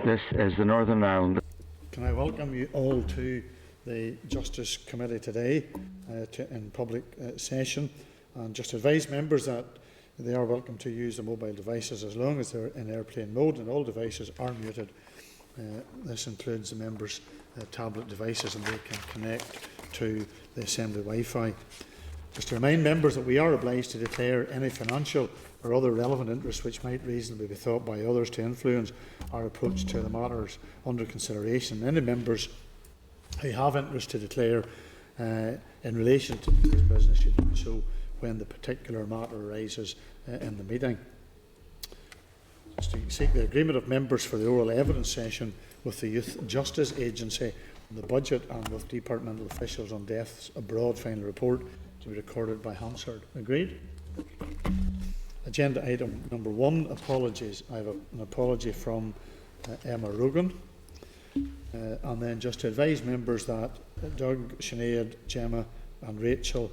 This is the Northern Ireland. Can I welcome you all to the Justice Committee today in public session, and just advise members that they are welcome to use the mobile devices as long as they're in airplane mode, and all devices are muted. This includes the members' tablet devices, and they can connect to the Assembly Wi-Fi. Just to remind members that we are obliged to declare any financial or other relevant interests which might reasonably be thought by others to influence our approach to the matters under consideration. Any members who have interest to declare in relation to this business should do so when the particular matter arises in the meeting. Just to seek the agreement of members for the oral evidence session with the Youth Justice Agency on the budget and with departmental officials on deaths abroad final report to be recorded by Hansard. Agreed? Agenda item number 1, apologies. I have an apology from Emma Rogan. And then just to advise members that Doug, Sinead, Gemma and Rachel,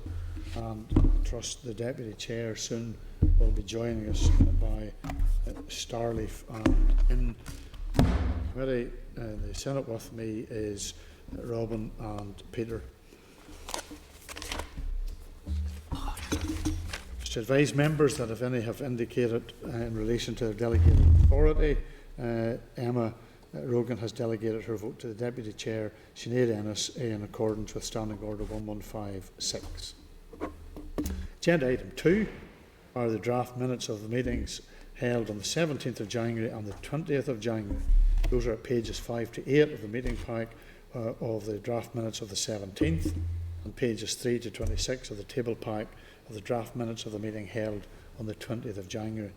and I trust the Deputy Chair soon, will be joining us by Starleaf. And in committee, the Senate with me is Robin and Peter. Just to advise members that if any have indicated in relation to their delegated authority, Emma Rogan has delegated her vote to the Deputy Chair, Sinead Ennis, in accordance with Standing Order 1156. Agenda item 2 are the draft minutes of the meetings held on the 17th of January and the 20th of January. Those are at pages 5 to 8 of the meeting pack of the draft minutes of the 17th, and pages 3 to 26 of the table pack of the draft minutes of the meeting held on the 20th of January.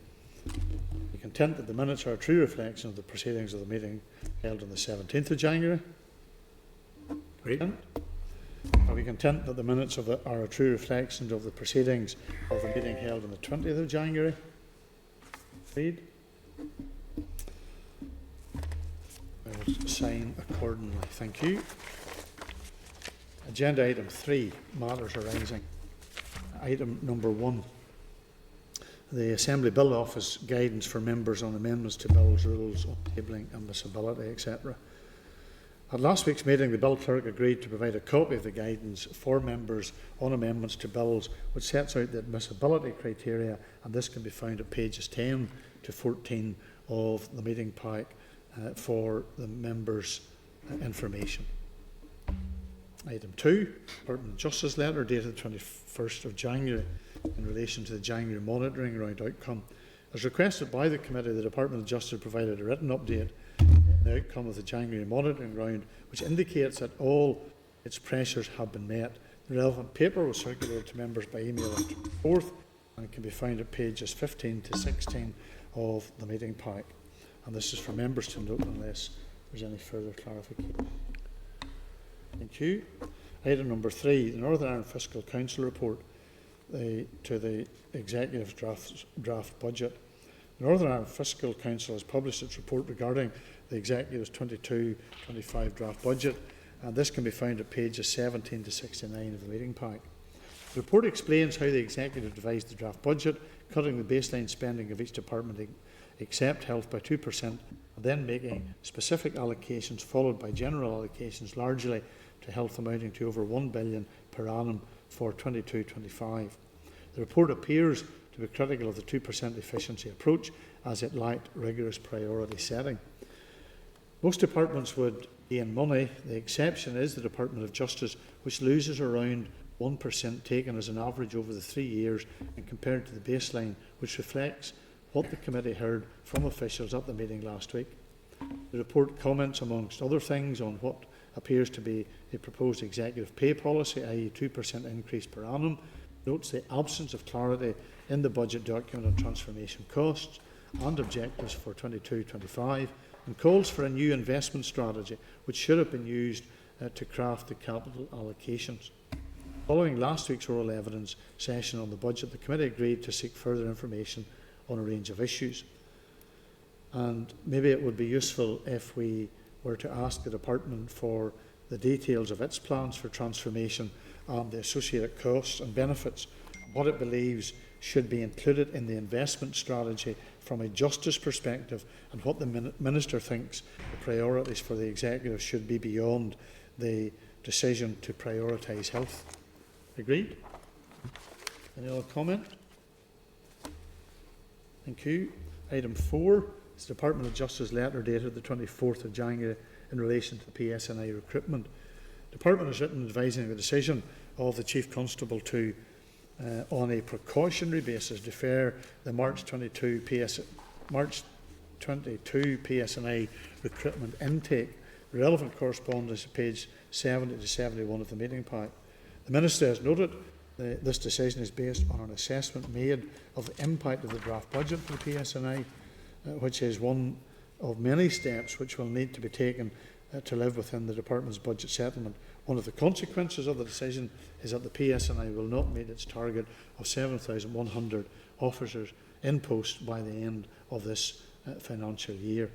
Are we content that the minutes are a true reflection of the proceedings of the meeting held on the 17th of January? Agreed. Are we content that the minutes are a true reflection of the proceedings of the meeting held on the 20th of January? Agreed. I will sign accordingly. Thank you. Agenda item 3, matters arising. Item number 1, the Assembly Bill Office guidance for members on amendments to bills, rules on tabling, admissibility, etc. At last week's meeting, the Bill Clerk agreed to provide a copy of the guidance for members on amendments to bills, which sets out the admissibility criteria, and this can be found at pages 10 to 14 of the meeting pack for the members' information. Item 2, Department of Justice letter dated the 21st of January in relation to the January monitoring round outcome. As requested by the committee, the Department of Justice provided a written update on the outcome of the January monitoring round, which indicates that all its pressures have been met. The relevant paper was circulated to members by email on the 4th and can be found at pages 15 to 16 of the meeting pack. And this is for members to note unless there's any further clarification. Thank you. Item number 3, the Northern Ireland Fiscal Council report to the Executive draft budget. The Northern Ireland Fiscal Council has published its report regarding the Executive's 22-25 draft budget, and this can be found at pages 17 to 69 of the meeting pack. The report explains how the Executive devised the draft budget, cutting the baseline spending of each department except health by 2%, and then making specific allocations followed by general allocations largely to health amounting to over $1 billion per annum for 22-25. The report appears to be critical of the 2% efficiency approach as it lacked rigorous priority setting. Most departments would gain money. The exception is the Department of Justice, which loses around 1% taken as an average over the 3 years and compared to the baseline, which reflects what the committee heard from officials at the meeting last week. The report comments, amongst other things, on what appears to be a proposed executive pay policy, i.e. 2% increase per annum, notes the absence of clarity in the budget document on transformation costs and objectives for 22-25, and calls for a new investment strategy which should have been used to craft the capital allocations. Following last week's oral evidence session on the budget, the committee agreed to seek further information on a range of issues. And maybe it would be useful if we were to ask the department for the details of its plans for transformation and the associated costs and benefits, what it believes should be included in the investment strategy from a justice perspective, and what the Minister thinks the priorities for the Executive should be beyond the decision to prioritise health. Agreed? Any other comment? Thank you. Item 4 is the Department of Justice letter dated the 24th of January in relation to the PSNI recruitment. The Department has written advising the decision of the Chief Constable to, on a precautionary basis, defer the March 22 PSNI recruitment intake. The relevant correspondence at page 70 to 71 of the meeting pack. The Minister has noted this decision is based on an assessment made of the impact of the draft budget for the PSNI, which is one of many steps which will need to be taken to live within the Department's budget settlement. One of the consequences of the decision is that the PSNI will not meet its target of 7,100 officers in post by the end of this financial year.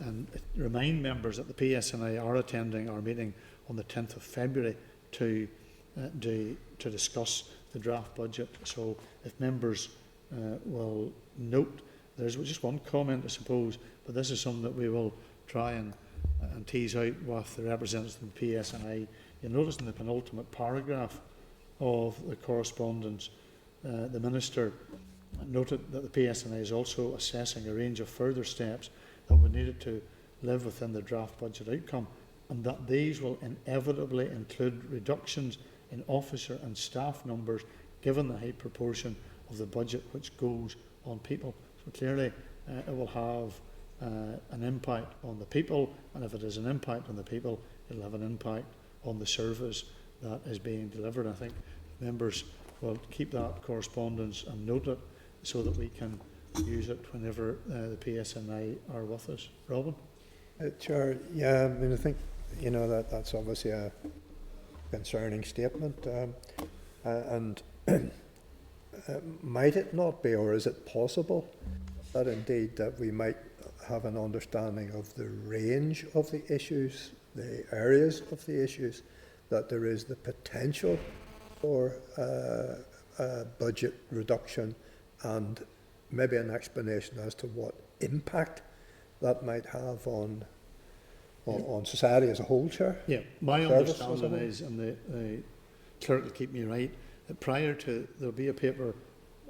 And remind members that the PSNI are attending our meeting on the 10th of February to discuss the draft budget. So if members will note, there's just one comment I suppose, but this is something that we will try and tease out with the representatives of the PSNI. You'll notice in the penultimate paragraph of the correspondence, the Minister noted that the PSNI is also assessing a range of further steps that were needed to live within the draft budget outcome, and that these will inevitably include reductions in officer and staff numbers given the high proportion of the budget which goes on people. So clearly it will have an impact on the people, and if it has an impact on the people, it will have an impact on the service that is being delivered. I think members will keep that correspondence and note it so that we can use it whenever the PSNI are with us. Robin? Chair, yeah, I mean, I think, that's obviously a concerning statement, and might it not be, or is it possible that indeed that we might have an understanding of the range of the issues, the areas of the issues, that there is the potential for budget reduction, and maybe an explanation as to what impact that might have on society as a whole, Chair? Yeah, my understanding is, and the clerk will keep me right, that prior to, there'll be a paper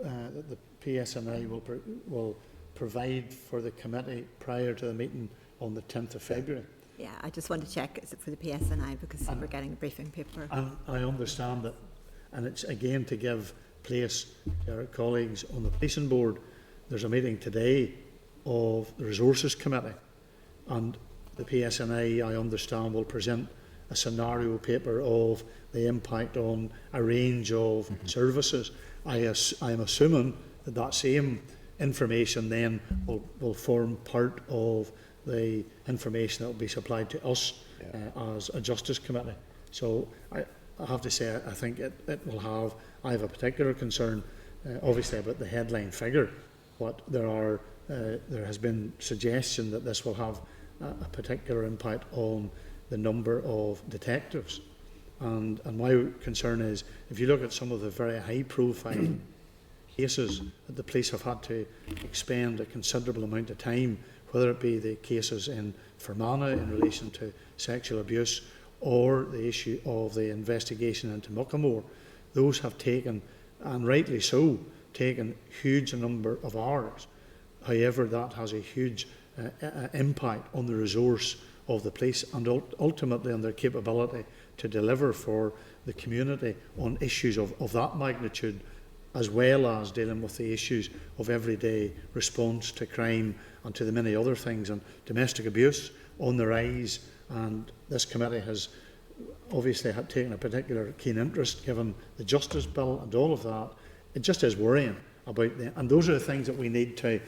that the PSNI will provide for the committee prior to the meeting on the 10th of February. Yeah, I just want to check, is it for the PSNI, because we're getting a briefing paper. And I understand that, and it's again to give place to our colleagues on the policing board. There's a meeting today of the Resources Committee, and the PSNI, I understand, will present a scenario paper of the impact on a range of services. I'm assuming that that same information then will form part of the information that will be supplied to us as a Justice Committee. So I have to say, I think it will have, I have a particular concern, obviously, about the headline figure, but there has been suggestion that this will have a particular impact on the number of detectives. And my concern is, if you look at some of the very high profile cases that the police have had to expend a considerable amount of time, whether it be the cases in Fermanagh in relation to sexual abuse, or the issue of the investigation into Muckamore, those have taken, and rightly so, taken huge number of hours. However, that has a huge impact on the resource of the police, and ultimately on their capability to deliver for the community on issues of that magnitude, as well as dealing with the issues of everyday response to crime and to the many other things, and domestic abuse on the rise. And this committee has obviously taken a particular keen interest, given the Justice Bill and all of that. It just is worrying about them, and those are the things that we need to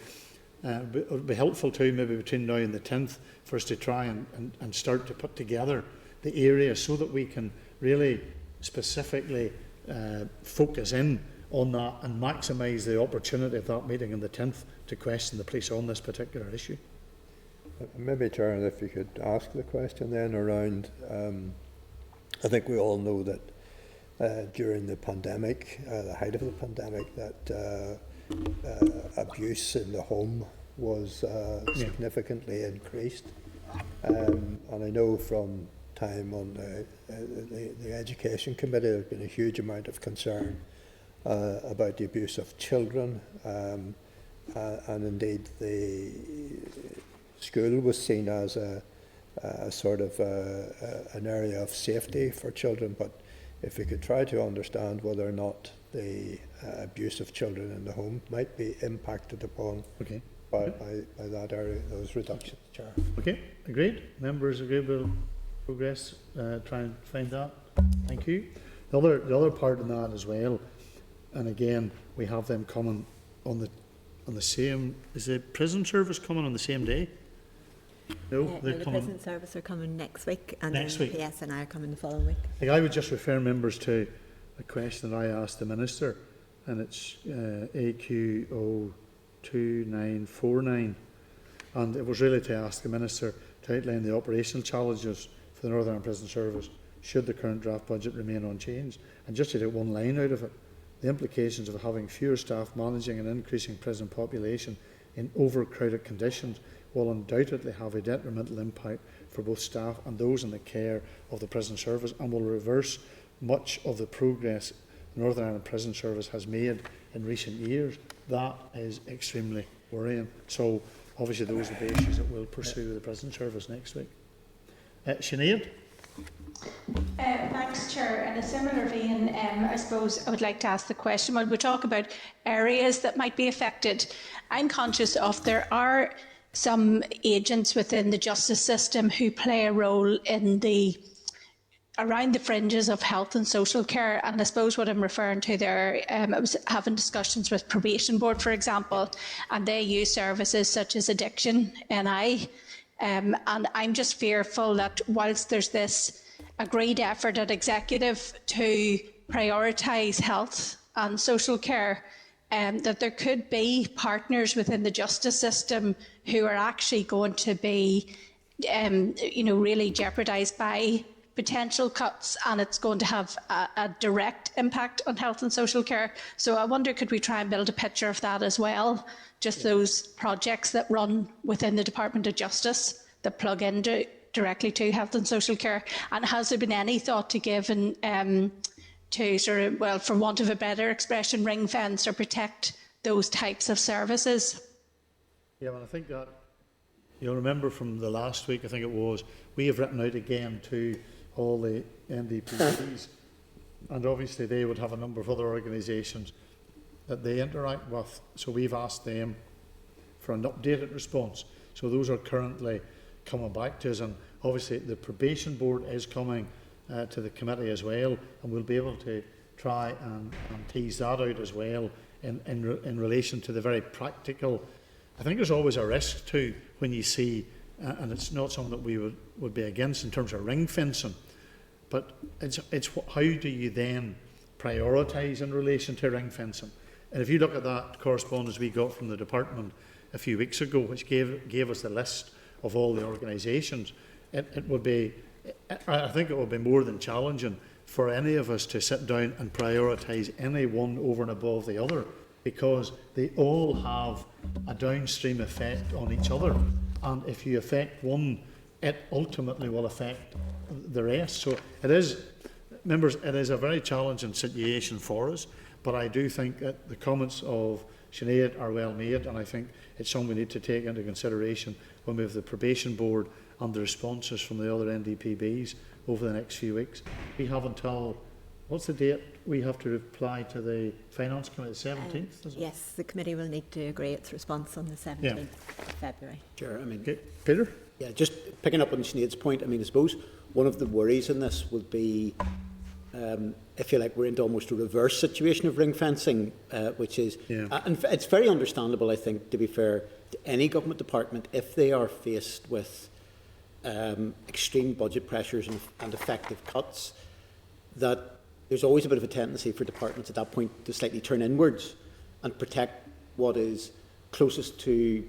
be helpful to, maybe between now and the 10th, for us to try and start to put together the area so that we can really specifically focus in on that and maximise the opportunity of that meeting on the 10th to question the police on this particular issue. Maybe, Chair, if you could ask the question then around, I think we all know that during the pandemic, the height of the pandemic, that abuse in the home was significantly increased. And I know from time on the Education Committee, there's been a huge amount of concern about the abuse of children, and indeed the school was seen as a sort of an area of safety for children. But if we could try to understand whether or not the abuse of children in the home might be impacted upon by that area, those reductions, Chair. Okay, agreed. Members agree we'll progress, try and find that. Thank you. The other part in that as well, and again, we have them coming on the same, is the prison service coming on the same day? No, they're the coming. prison service are coming next week, and Next then week. PSNI are coming the following week. I would just refer members to a question that I asked the Minister, and it's AQO 2949, and it was really to ask the Minister to outline the operational challenges for the Northern Ireland Prison Service should the current draft budget remain unchanged. And just to take one line out of it, the implications of having fewer staff managing an increasing prison population in overcrowded conditions will undoubtedly have a detrimental impact for both staff and those in the care of the prison service, and will reverse much of the progress the Northern Ireland Prison Service has made in recent years. That is extremely worrying. So obviously those are the issues that we'll pursue with the prison service next week. Sinead? Thanks, Chair. In a similar vein, I suppose I would like to ask the question, when we talk about areas that might be affected, I'm conscious of there are some agents within the justice system who play a role in around the fringes of health and social care, and I suppose what I'm referring to there, I was having discussions with Probation Board, for example, and they use services such as Addiction NI, and I'm just fearful that whilst there's this agreed effort at executive to prioritise health and social care, that there could be partners within the justice system who are actually going to be, really jeopardised by potential cuts, and it's going to have a direct impact on health and social care. So I wonder, could we try and build a picture of that as well? Just those projects that run within the Department of Justice that plug into directly to health and social care, and has there been any thought to give to sort of, well, for want of a better expression, ring fence or protect those types of services? Yeah, well, I think that you'll remember from the last week, I think it was, we have written out again to all the NDPs, and obviously they would have a number of other organisations that they interact with, so we've asked them for an updated response. So those are currently coming back to us, and obviously the Probation Board is coming to the committee as well, and we'll be able to try and tease that out as well in relation to the very practical. I think there's always a risk too when you see, and it's not something that we would be against in terms of ring fencing, but it's how do you then prioritise in relation to ring fencing? And if you look at that correspondence we got from the department a few weeks ago, which gave us the list of all the organisations, it would be, I think it would be more than challenging for any of us to sit down and prioritise any one over and above the other, because they all have a downstream effect on each other, and if you affect one, it ultimately will affect the rest. So it is, members, it is a very challenging situation for us, but I do think that the comments of Sinead are well made, and I think it's something we need to take into consideration when we have the Probation Board and the responses from the other NDPBs over the next few weeks. We have until, what's the date we have to reply to the Finance Committee, the 17th? Is it? Yes, the committee will need to agree its response on the 17th of February. Sure, I mean, Okay. Peter? yeah, just picking up on Sinead's point, I mean, I suppose one of the worries in this would be, I feel like we're into almost a reverse situation of ring fencing, which is, and it's very understandable, I think, to be fair, to any government department, if they are faced with extreme budget pressures and effective cuts, that there's always a bit of a tendency for departments at that point to slightly turn inwards and protect what is closest to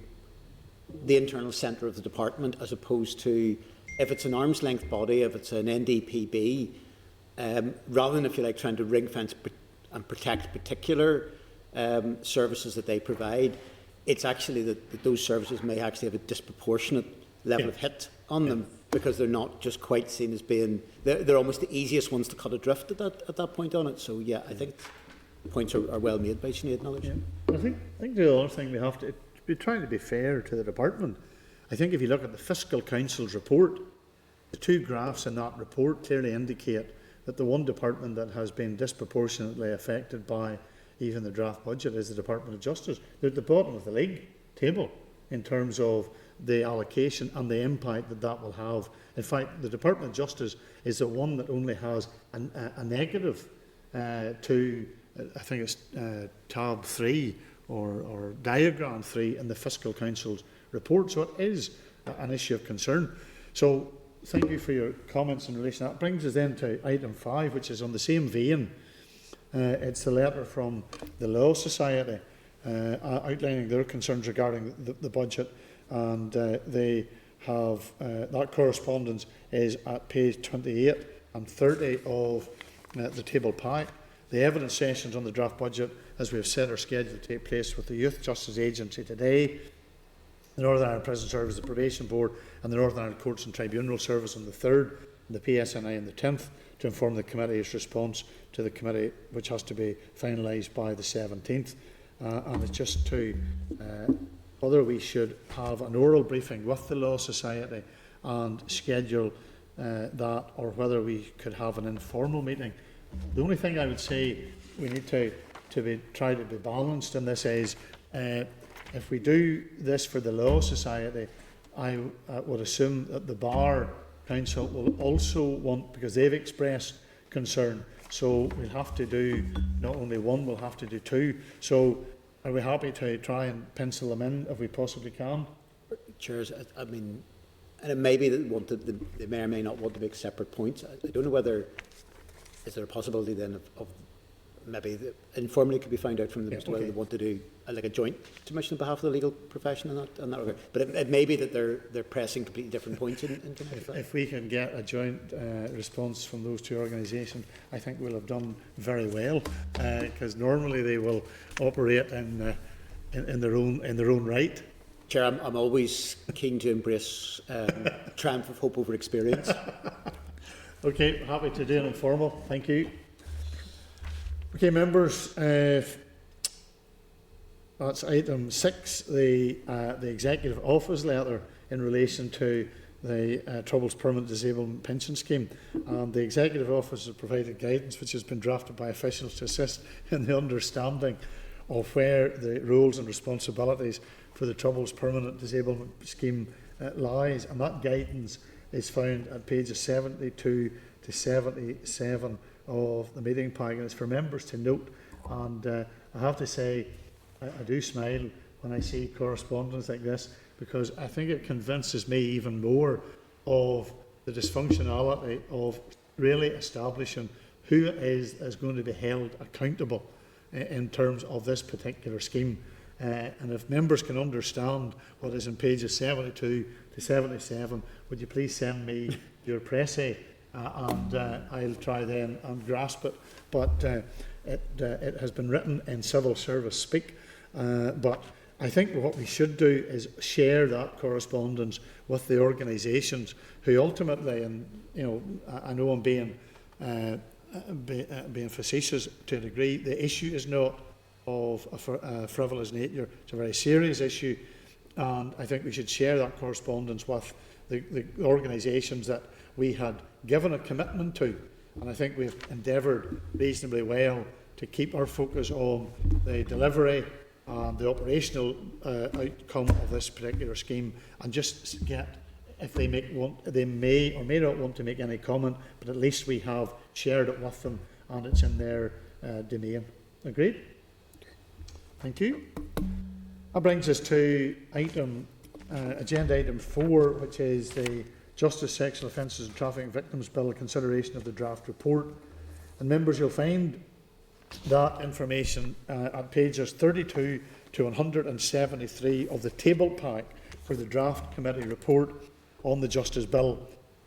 the internal centre of the department, as opposed to, if it's an arm's length body, if it's an NDPB, rather than, if you like, trying to ring fence and protect particular services that they provide, it's actually that those services may actually have a disproportionate level of hit on them, because they're not just quite seen as being, they're almost the easiest ones to cut adrift at that point on it. So yeah, I think the points are well made by Sinead Knowledge. Yeah. I think the other thing we have to be trying to be fair to the department. I think if you look at the Fiscal Council's report, the two graphs in that report clearly indicate that the one department that has been disproportionately affected by even the draft budget is the Department of Justice. They're at the bottom of the league table in terms of the allocation and the impact that will have. In fact, the Department of Justice is the one that only has a negative to, I think it's tab 3 or diagram 3 in the Fiscal Council's report. So it is an issue of concern. So thank you for your comments in relation to that. That brings us then to item 5, which is on the same vein. It's the letter from the Law Society outlining their concerns regarding the budget, and they have that correspondence is at page 28 and 30 of the table pack. The evidence sessions on the draft budget, as we have said, are scheduled to take place with the Youth Justice Agency today, the Northern Ireland Prison Service, the Probation Board, and the Northern Ireland Courts and Tribunal Service on the 3rd, and the PSNI on the 10th, to inform the committee's response to the committee, which has to be finalised by the 17th. And it's just to whether we should have an oral briefing with the Law Society and schedule that, or whether we could have an informal meeting. The only thing I would say we need to try to be balanced in this is, if we do this for the Law Society, I would assume that the Bar Council will also want, because they've expressed concern, so we'll have to do not only one, we'll have to do two. So are we happy to try and pencil them in if we possibly can? Chairs, I mean, and it may be that they may or may not want to make separate points. I don't know whether, is there a possibility then of maybe informally could be found out from them as to whether they want to do like a joint submission on behalf of the legal profession in that regard. But it may be that they're pressing completely different points in if we can get a joint response from those two organisations, I think we'll have done very well, because normally they will operate in their own right. Chair, I'm always keen to embrace triumph of hope over experience. Okay, happy to do an informal. Thank you. Okay, members, that's item 6, the Executive Office letter in relation to the Troubles Permanent Disablement Pension Scheme. The Executive Office has provided guidance which has been drafted by officials to assist in the understanding of where the roles and responsibilities for the Troubles Permanent Disablement Scheme lies, and that guidance is found at pages 72 to 77 of the meeting pack, and it's for members to note. And I have to say, I do smile when I see correspondence like this, because I think it convinces me even more of the dysfunctionality of really establishing who it is going to be held accountable in terms of this particular scheme. And if members can understand what is in pages 72 to 77, would you please send me your pressay, and I'll try then and grasp it. But it has been written in civil service speak, but I think what we should do is share that correspondence with the organisations who ultimately, and I know I'm being facetious to a degree, the issue is not of a frivolous nature. It's a very serious issue, and I think we should share that correspondence with the organisations that we had given a commitment to, and I think we've endeavoured reasonably well to keep our focus on the delivery and the operational outcome of this particular scheme, and just get, if they may or may not want to make any comment, but at least we have shared it with them and it's in their domain. Agreed? Thank you. That brings us to agenda item 4, which is the Justice, Sexual Offences and Trafficking Victims Bill, consideration of the draft report. And members, you'll find that information at pages 32 to 173 of the table pack for the draft committee report on the Justice Bill.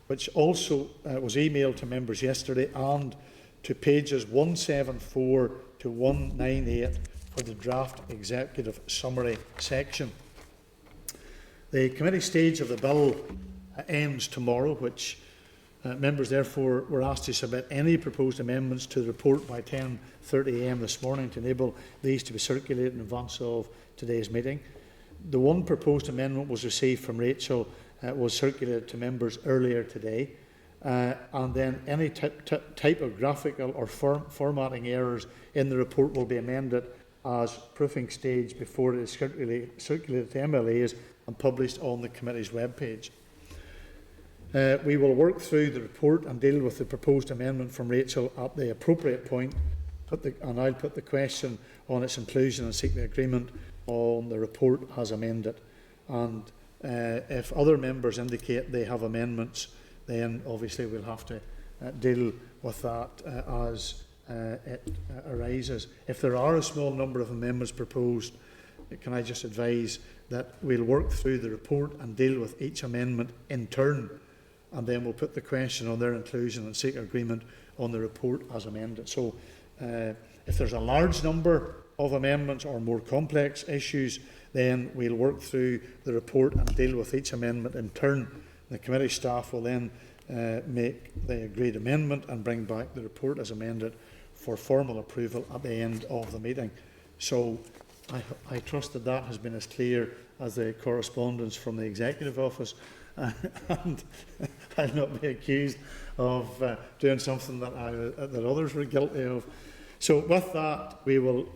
which also was emailed to members yesterday, and to pages 174 to 198 for the draft executive summary section. The committee stage of the bill ends tomorrow, which members therefore were asked to submit any proposed amendments to the report by 10:30 a.m. this morning to enable these to be circulated in advance of today's meeting. The one proposed amendment was received from Rachel, was circulated to members earlier today, and then any typographical or formatting errors in the report will be amended as proofing stage before it is circulated to MLAs and published on the committee's webpage. We will work through the report and deal with the proposed amendment from Rachel at the appropriate point, and I'll put the question on its inclusion and seek the agreement on the report as amended. And if other members indicate they have amendments, then obviously we'll have to deal with that as it arises. If there are a small number of amendments proposed, can I just advise that we'll work through the report and deal with each amendment in turn, and then we'll put the question on their inclusion and seek agreement on the report as amended. So if there's a large number of amendments or more complex issues, then we'll work through the report and deal with each amendment in turn. The committee staff will then make the agreed amendment and bring back the report as amended for formal approval at the end of the meeting. So I trust that that has been as clear as the correspondence from the Executive Office, and I'll not be accused of doing something that others were guilty of. So with that, we will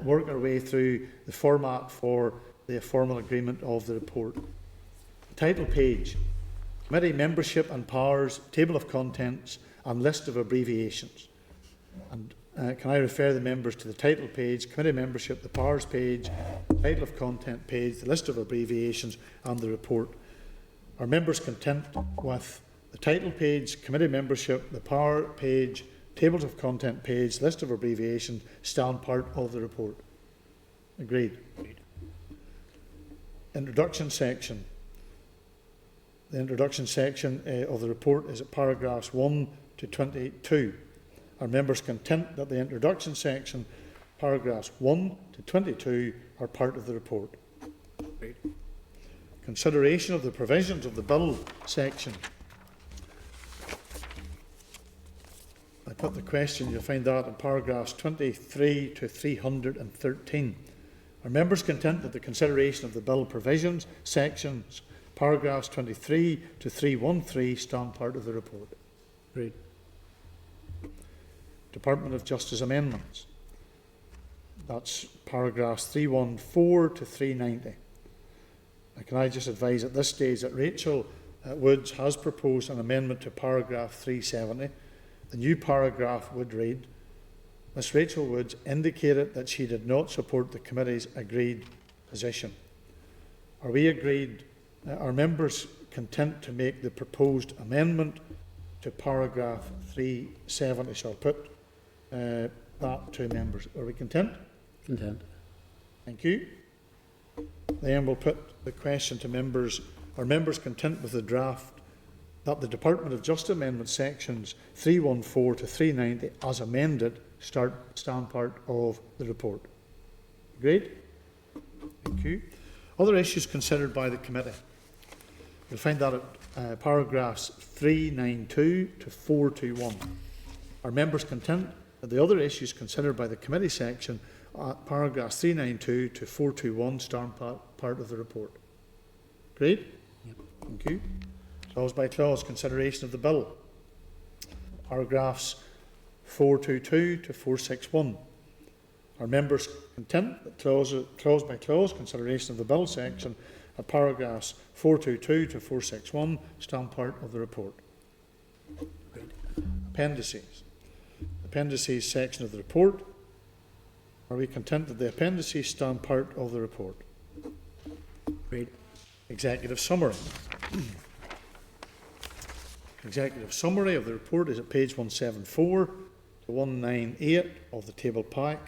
work our way through the format for the formal agreement of the report. Title page: Committee membership and powers, table of contents and list of abbreviations. And can I refer the members to the title page, committee membership, the powers page, title of content page, the list of abbreviations and the report. Are members content with the title page, committee membership, the power page, tables of content page, list of abbreviations, stand part of the report? Agreed. Introduction section. The introduction section of the report is at paragraphs 1 to 22. Are members content that the introduction section, paragraphs 1 to 22, are part of the report? Agreed. Consideration of the provisions of the bill section. I put the question, you'll find that in paragraphs 23 to 313. Are members content that the consideration of the bill provisions sections, paragraphs 23 to 313, stand part of the report? Agreed. Department of Justice amendments. That's paragraphs 314 to 390. Can I just advise at this stage that Rachel Woods has proposed an amendment to paragraph 370. The new paragraph would read: Ms Rachel Woods indicated that she did not support the committee's agreed position. Are we agreed? Are members content to make the proposed amendment to paragraph 370? So I'll put that to members. Are we content? Content. Thank you. Then we'll put the question to members: are members content with the draft that the Department of Justice Amendment sections 314 to 390 as amended stand part of the report? Agreed? Thank you. Other issues considered by the committee. You'll find that at paragraphs 392 to 421. Are members content that the other issues considered by the committee section paragraphs 392 to 421 stand part of the report? Agreed? Yep. Thank you. Clause by clause consideration of the bill. Paragraphs 422 to 461. Are members content that clause by clause consideration of the bill section of paragraphs 422 to 461 stand part of the report? Agreed. Appendices. Appendices section of the report. Are we content that the appendices stand part of the report? Agreed. Executive summary. Executive summary of the report is at page 174 to 198 of the table pack.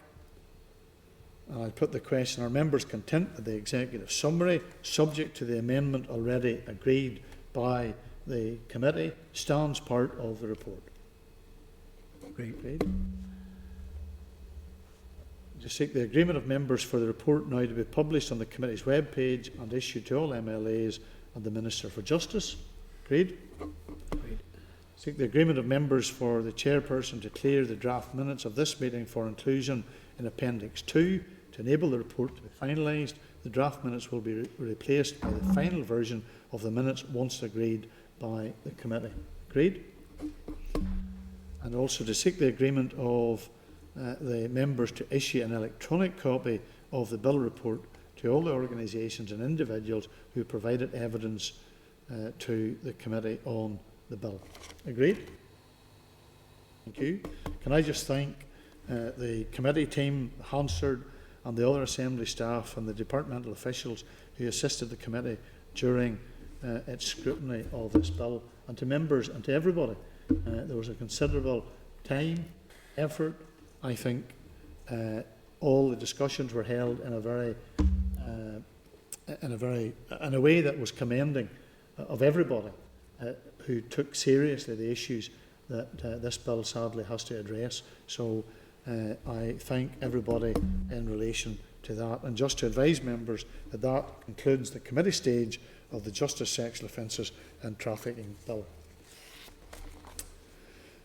And I put the question: are members content that the executive summary, subject to the amendment already agreed by the committee stands part of the report. Agreed. To seek the agreement of members for the report now to be published on the committee's web page and issued to all MLAs and the Minister for Justice. Agreed? Agreed. Seek the agreement of members for the chairperson to clear the draft minutes of this meeting for inclusion in Appendix 2 to enable the report to be finalised. The draft minutes will be replaced by the final version of the minutes once agreed by the committee. Agreed? And also to seek the agreement of the members to issue an electronic copy of the bill report to all the organisations and individuals who provided evidence to the committee on the bill. Agreed? Thank you. Can I just thank the committee team, Hansard, and the other assembly staff and the departmental officials who assisted the committee during its scrutiny of this bill, and to members and to everybody. There was a considerable time, effort. I think all the discussions were held in a way that was commending of everybody who took seriously the issues that this bill sadly has to address. So I thank everybody in relation to that, and just to advise members that that concludes the committee stage of the Justice Sexual Offences and Trafficking Bill.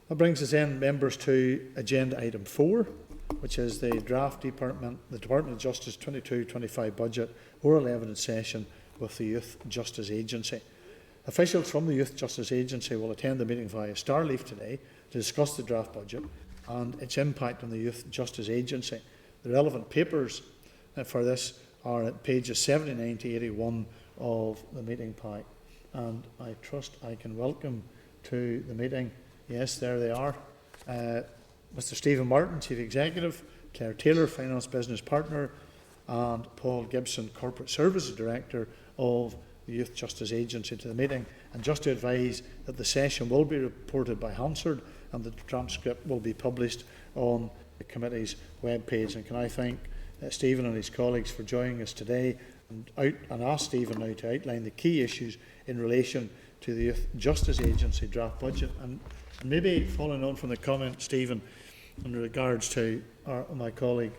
That brings us in, members, to agenda item 4, which is the Department of Justice 22-25 budget oral evidence session with the Youth Justice Agency. Officials from the Youth Justice Agency will attend the meeting via Starleaf today to discuss the draft budget and its impact on the Youth Justice Agency. The relevant papers for this are at pages 79 to 81 of the meeting pack, and I trust I can welcome to the meeting, yes, there they are, Mr. Stephen Martin, Chief Executive, Claire Taylor, Finance Business Partner, and Paul Gibson, Corporate Services Director of the Youth Justice Agency, to the meeting. And just to advise that the session will be reported by Hansard and the transcript will be published on the committee's webpage. And can I thank Stephen and his colleagues for joining us today, and ask Stephen now to outline the key issues in relation to the Youth Justice Agency draft budget. And maybe following on from the comment, Stephen, in regards to my colleague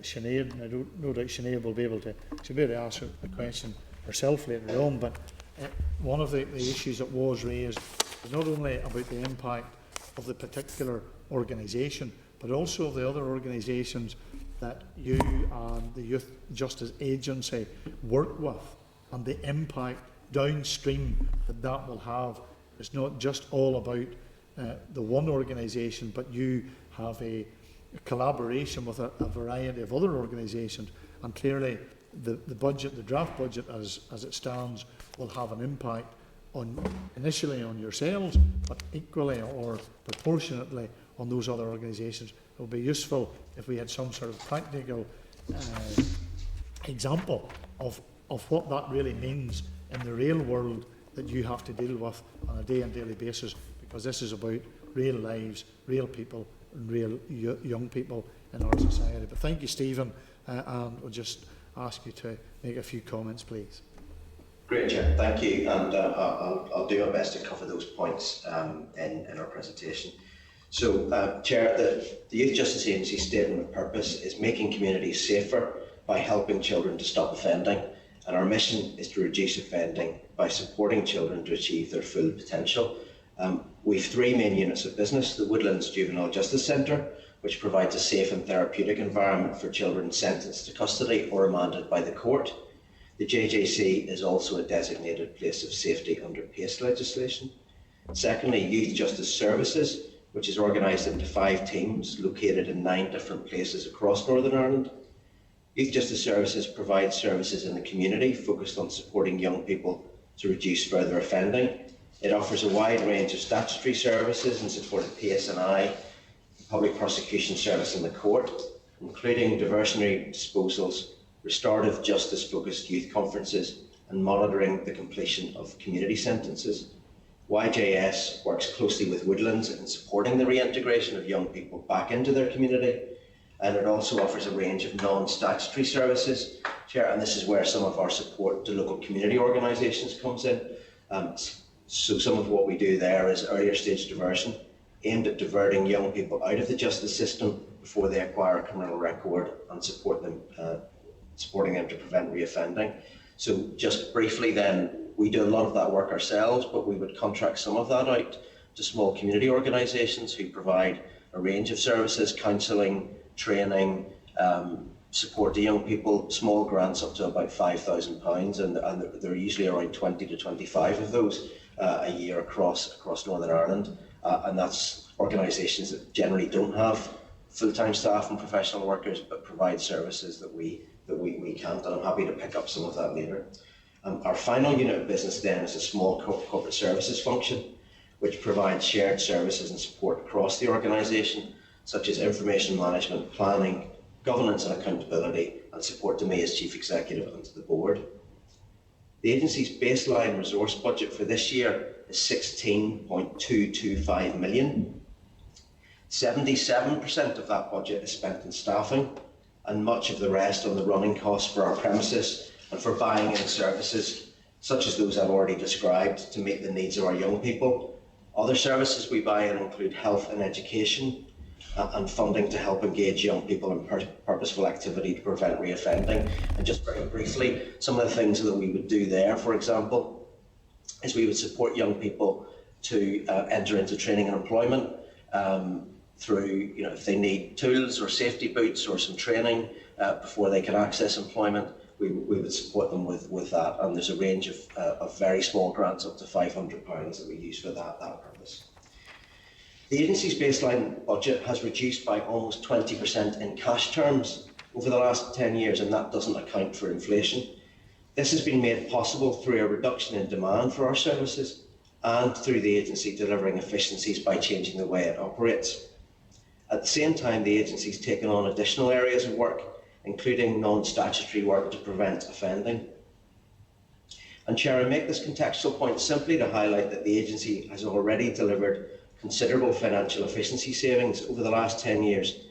Sinead, and I no doubt Sinead will be able to ask a question herself later on, but one of the issues that was raised is not only about the impact of the particular organisation, but also of the other organisations that you and the Youth Justice Agency work with, and the impact downstream that will have. It's not just all about the one organisation, but you have a collaboration with a variety of other organisations, and clearly the budget, the draft budget as it stands, will have an impact initially on yourselves, but equally or proportionately on those other organisations. It would be useful if we had some sort of practical example of what that really means in the real world that you have to deal with on a day-and-daily basis, because this is about real lives, real people, and real young people in our society. But thank you, Stephen, and we'll just ask you to make a few comments, please. Great, Chair. Thank you, and I'll do my best to cover those points in our presentation. So, Chair, the Youth Justice Agency's statement of purpose is making communities safer by helping children to stop offending, and our mission is to reduce offending by supporting children to achieve their full potential. We have 3 main units of business: the Woodlands Juvenile Justice Centre, which provides a safe and therapeutic environment for children sentenced to custody or remanded by the court. The JJC is also a designated place of safety under PACE legislation. Secondly, Youth Justice Services, which is organised into 5 teams located in 9 different places across Northern Ireland. Youth Justice Services provides services in the community focused on supporting young people to reduce further offending. It offers a wide range of statutory services in support of PSNI, public prosecution service in the court, including diversionary disposals, restorative justice-focused youth conferences, and monitoring the completion of community sentences. YJS works closely with Woodlands in supporting the reintegration of young people back into their community, and it also offers a range of non-statutory services, Chair, and this is where some of our support to local community organisations comes in. So some of what we do there is earlier stage diversion, aimed at diverting young people out of the justice system before they acquire a criminal record and supporting them to prevent reoffending. So just briefly then, we do a lot of that work ourselves, but we would contract some of that out to small community organisations who provide a range of services, counselling, training, support to young people, small grants up to about £5,000, and there are usually around 20 to 25 of those a year across Northern Ireland, and that's organisations that generally don't have full-time staff and professional workers, but provide services that we can't, and I'm happy to pick up some of that later. Our final unit of business then is a small corporate services function, which provides shared services and support across the organisation, such as information management, planning, governance and accountability, and support to me as Chief Executive and to the Board. The agency's baseline resource budget for this year is 16.225 million. 77% of that budget is spent in staffing, and much of the rest on the running costs for our premises and for buying in services, such as those I've already described, to meet the needs of our young people. Other services we buy in include health and education, and funding to help engage young people in purposeful activity to prevent reoffending. And just very briefly, some of the things that we would do there, for example, is we would support young people to enter into training and employment through, if they need tools or safety boots or some training before they can access employment, we would support them with that. And there's a range of very small grants up to £500 that we use for that purpose. The agency's baseline budget has reduced by almost 20% in cash terms over the last 10 years, and that doesn't account for inflation. This has been made possible through a reduction in demand for our services and through the agency delivering efficiencies by changing the way it operates. At the same time, the agency's taken on additional areas of work, including non-statutory work to prevent offending. And Chair, I make this contextual point simply to highlight that the agency has already delivered considerable financial efficiency savings over the last 10 years,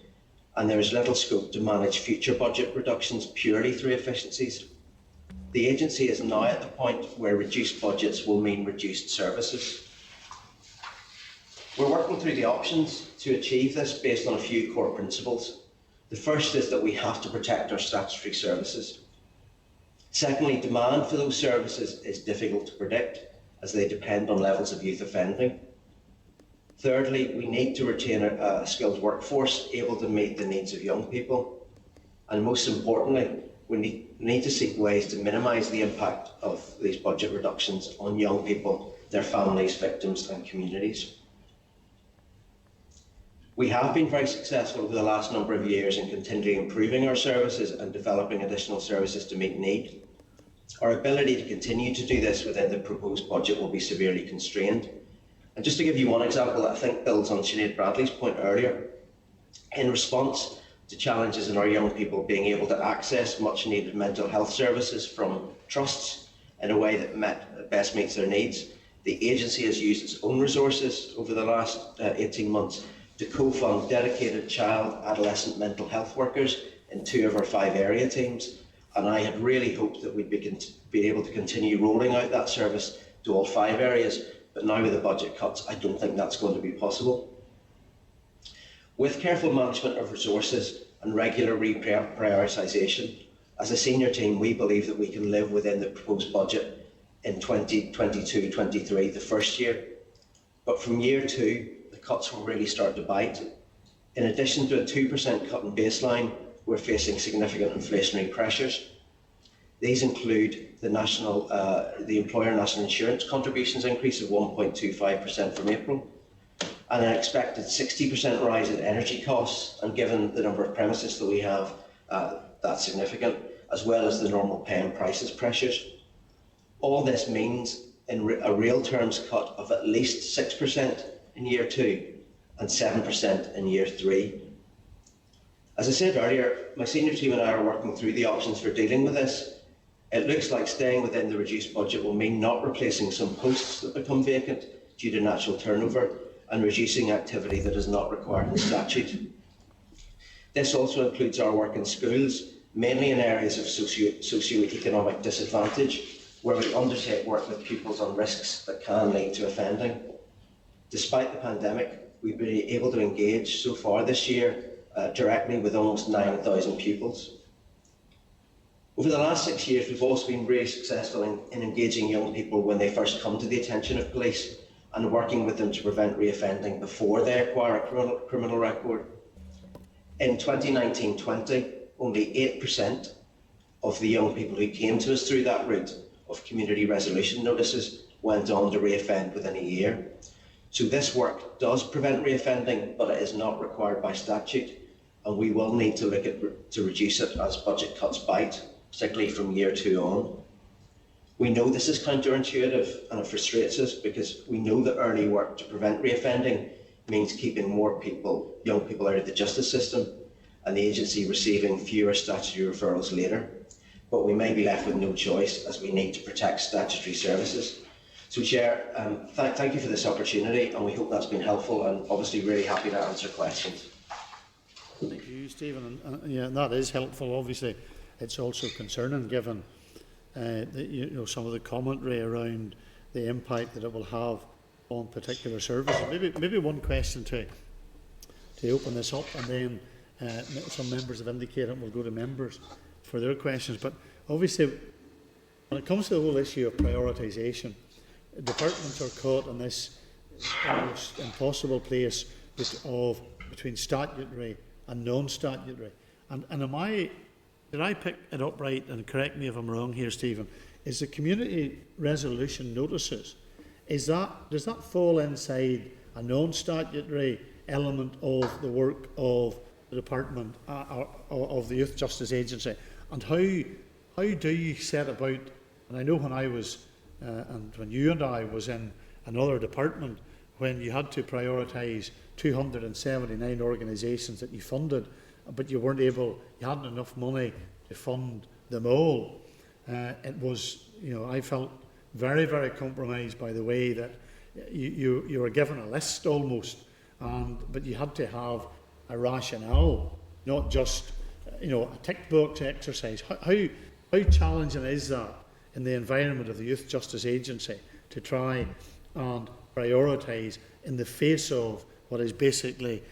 and there is little scope to manage future budget reductions purely through efficiencies. The agency is now at the point where reduced budgets will mean reduced services. We're working through the options to achieve this based on a few core principles. The first is that we have to protect our statutory services. Secondly, demand for those services is difficult to predict as they depend on levels of youth offending. Thirdly, we need to retain a skilled workforce able to meet the needs of young people. And most importantly, we need to seek ways to minimise the impact of these budget reductions on young people, their families, victims and communities. We have been very successful over the last number of years in continually improving our services and developing additional services to meet need. Our ability to continue to do this within the proposed budget will be severely constrained. And just to give you one example that I think builds on Sinead Bradley's point earlier, in response to challenges in our young people being able to access much needed mental health services from trusts in a way that best meets their needs, the agency has used its own resources over the last 18 months to co-fund dedicated child adolescent mental health workers in 2 of our 5 area teams. And I had really hoped that we'd be able to continue rolling out that service to all 5 areas. But now with the budget cuts, I don't think that's going to be possible. With careful management of resources and regular reprioritisation, as a senior team, we believe that we can live within the proposed budget in 2022-23, the first year. But from year 2, the cuts will really start to bite. In addition to a 2% cut in baseline, we're facing significant inflationary pressures. These include the employer national insurance contributions increase of 1.25% from April, and an expected 60% rise in energy costs, and given the number of premises that we have, that's significant, as well as the normal pay and prices pressures. All this means in a real terms cut of at least 6% in year 2 and 7% in year 3. As I said earlier, my senior team and I are working through the options for dealing with this. It looks like staying within the reduced budget will mean not replacing some posts that become vacant due to natural turnover and reducing activity that is not required in statute. This also includes our work in schools, mainly in areas of socio-economic disadvantage, where we undertake work with pupils on risks that can lead to offending. Despite the pandemic, we've been able to engage so far this year directly with almost 9,000 pupils. Over the last 6 years, we've also been really successful in engaging young people when they first come to the attention of police and working with them to prevent reoffending before they acquire a criminal record. In 2019-20, only 8% of the young people who came to us through that route of community resolution notices went on to reoffend within a year. So this work does prevent reoffending, but it is not required by statute, and we will need to look at to reduce it as budget cuts bite, particularly from year 2 on. We know this is counterintuitive and it frustrates us because we know that early work to prevent reoffending means keeping more people, young people, out of the justice system and the agency receiving fewer statutory referrals later. But we may be left with no choice as we need to protect statutory services. So, Chair, thank you for this opportunity, and we hope that's been helpful, and obviously really happy to answer questions. Thank you, Stephen. Yeah, that is helpful. Obviously, it's also concerning given some of the commentary around the impact that it will have on particular services. Maybe one question to open this up, and then some members have indicated we'll go to members for their questions. But obviously, when it comes to the whole issue of prioritisation, departments are caught in this almost impossible place between statutory and non-statutory. And did I pick it up right, and correct me if I'm wrong here, Stephen, is the community resolution notices, does that fall inside a non-statutory element of the work of the department of the Youth Justice Agency? And how do you set about, and I know when I was, and when you and I was in another department, when you had to prioritise 279 organisations that you funded, but you hadn't enough money to fund them all. It was, I felt very, very compromised by the way that you were given a list almost, but you had to have a rationale, not just, a tick box exercise. How challenging is that in the environment of the Youth Justice Agency to try and prioritise in the face of what is basically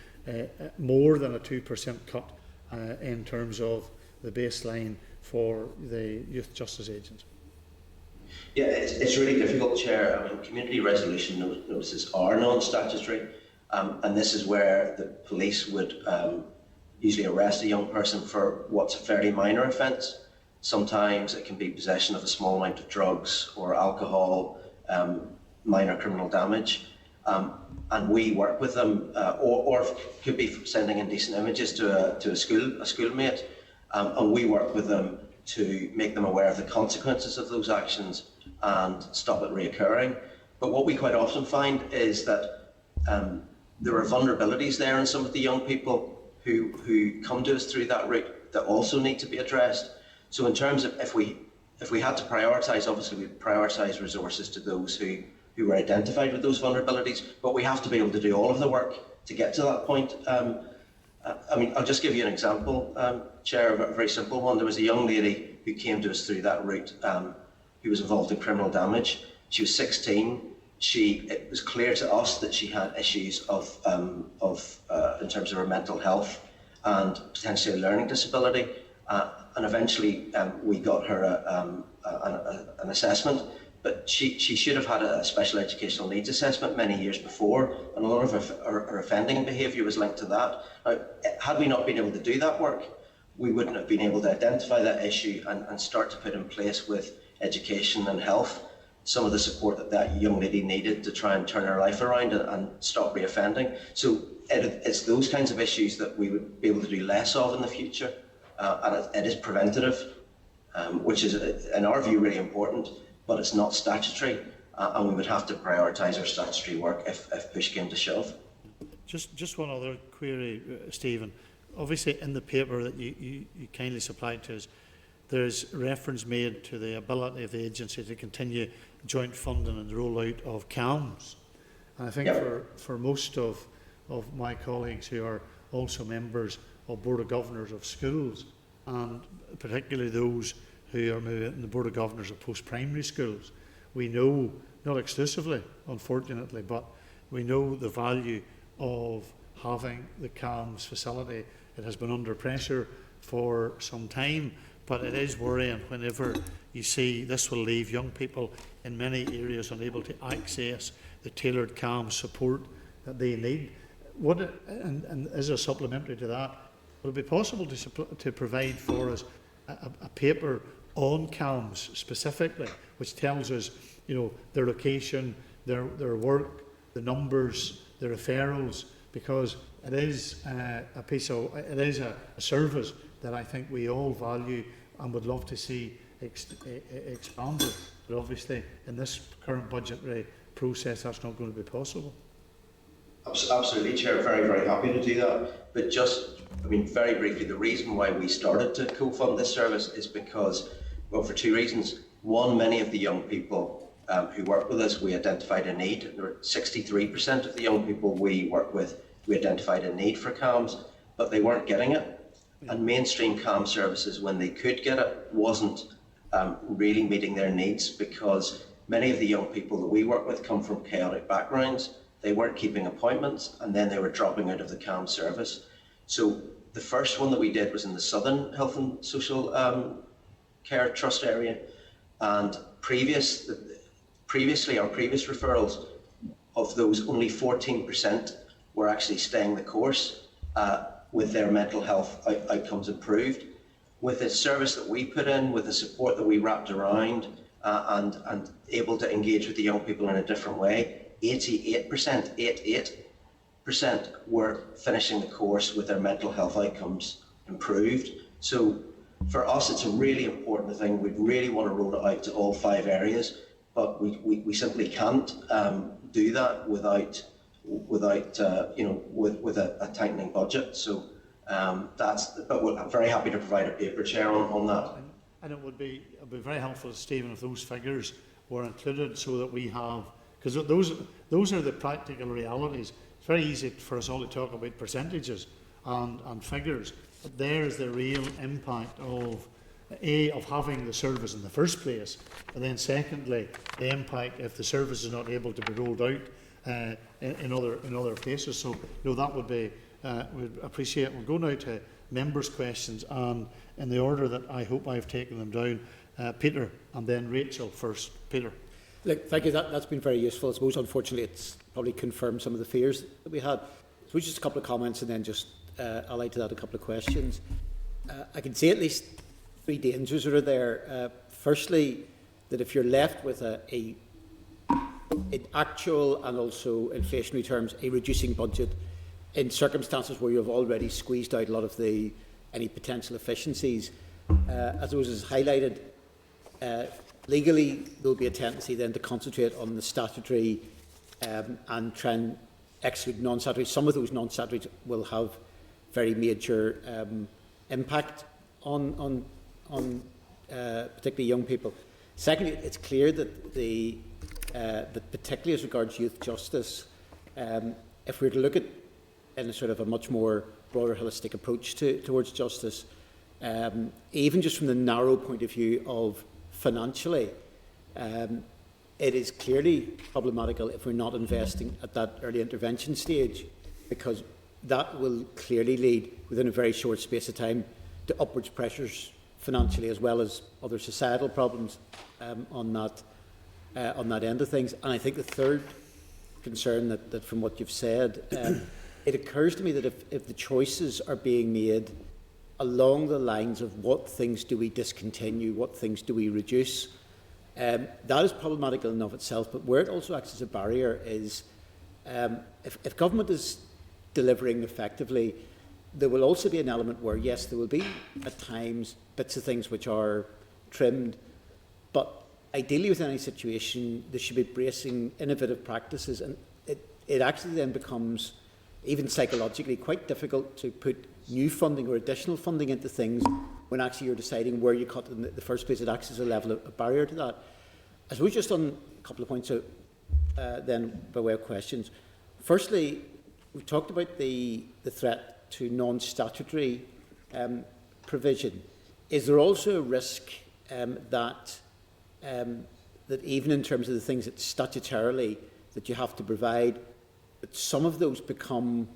more than a 2% cut in terms of the baseline for the Youth Justice Agency? Yeah, it's really difficult, Chair. I mean, community resolution notices are non-statutory, and this is where the police would usually arrest a young person for what's a fairly minor offence. Sometimes it can be possession of a small amount of drugs or alcohol, minor criminal damage. And we work with them, or could be sending indecent images to a schoolmate, and we work with them to make them aware of the consequences of those actions and stop it reoccurring. But what we quite often find is that there are vulnerabilities there in some of the young people who come to us through that route that also need to be addressed. So in terms of if we had to prioritise, obviously we prioritise resources to those who were identified with those vulnerabilities, but we have to be able to do all of the work to get to that point. I mean, I'll just give you an example, Chair, a very simple one. There was a young lady who came to us through that route who was involved in criminal damage. She was 16. It was clear to us that she had issues in terms of her mental health and potentially a learning disability. And eventually we got her an assessment. But she should have had a special educational needs assessment many years before, and a lot of her offending behaviour was linked to that. Now, had we not been able to do that work, we wouldn't have been able to identify that issue and start to put in place with education and health some of the support that young lady needed to try and turn her life around and stop reoffending. So it's those kinds of issues that we would be able to do less of in the future, and it is preventative, which is, in our view, really important. But it's not statutory, and we would have to prioritise our statutory work if push came to shove. Just one other query, Stephen. Obviously, in the paper that you kindly supplied to us, there's reference made to the ability of the agency to continue joint funding and the rollout of CAMS. And I think for most of my colleagues who are also members of Board of Governors of schools, and particularly those who are maybe in the Board of Governors of post-primary schools. We know, not exclusively, unfortunately, but we know the value of having the CAMS facility. It has been under pressure for some time, but it is worrying whenever you see this will leave young people in many areas unable to access the tailored CAMS support that they need. And as a supplementary to that, would it be possible to provide for us a paper on CAMS specifically, which tells us, their location, their work, the numbers, the referrals, because it is a service that I think we all value and would love to see expanded. But obviously, in this current budgetary process, that's not going to be possible. Absolutely, Chair. Very, very happy to do that. But very briefly, the reason why we started to co-fund this service is because, for two reasons. One, many of the young people who work with us, we identified a need. There were 63% of the young people we work with, we identified a need for CAMS, but they weren't getting it. And mainstream CAMS services, when they could get it, wasn't really meeting their needs, because many of the young people that we work with come from chaotic backgrounds. They weren't keeping appointments, and then they were dropping out of the CAMS service. So the first one that we did was in the Southern Health and Social Care Trust area, and previously our previous referrals, of those, only 14% were actually staying the course with their mental health outcomes improved. With the service that we put in, with the support that we wrapped around, and able to engage with the young people in a different way, 88% were finishing the course with their mental health outcomes improved. So for us, it's a really important thing. We really want to roll it out to all 5 areas, but we simply can't do that without a tightening budget. So but I'm very happy to provide a paper, Chair, on that. And it would be very helpful, Stephen, if those figures were included, so that we have, because those are the practical realities. It's very easy for us all to talk about percentages and figures, but there's the real impact of having the service in the first place, and then secondly, the impact if the service is not able to be rolled out in other places. So that would be we'd appreciate. We'll go now to members' questions, and in the order that I hope I've taken them down, Peter, and then Rachel first. Peter. Look, thank you. That's been very useful. I suppose, unfortunately, it's probably confirmed some of the fears that we had. So just a couple of comments, and then just I'll add to that a couple of questions. I can see at least 3 dangers that are there. Firstly, that if you're left with an actual and also inflationary terms, a reducing budget in circumstances where you've already squeezed out a lot of any potential efficiencies, as it was highlighted, legally there will be a tendency then to concentrate on the statutory and try and exclude non-statutory. Some of those non-statutory will have very major impact on particularly young people. Secondly, it's clear that that particularly as regards youth justice, if we were to look at in a sort of a much more broader holistic approach towards justice, even just from the narrow point of view of financially, it is clearly problematical if we're not investing at that early intervention stage, because that will clearly lead within a very short space of time to upwards pressures financially, as well as other societal problems on that end of things. And I think the third concern that from what you've said, it occurs to me that if the choices are being made along the lines of what things do we discontinue, what things do we reduce, that is problematical in and of itself. But where it also acts as a barrier is if government is delivering effectively, there will also be an element where, yes, there will be at times bits of things which are trimmed, but ideally within any situation there should be bracing innovative practices, and it actually then becomes, even psychologically, quite difficult to put new funding or additional funding into things when actually you're deciding where you cut in the first place. It acts as a level of a barrier to that. I suppose just on a couple of points then by way of questions. Firstly, we've talked about the threat to non-statutory provision. Is there also a risk that even in terms of the things that statutorily that you have to provide, that some of those become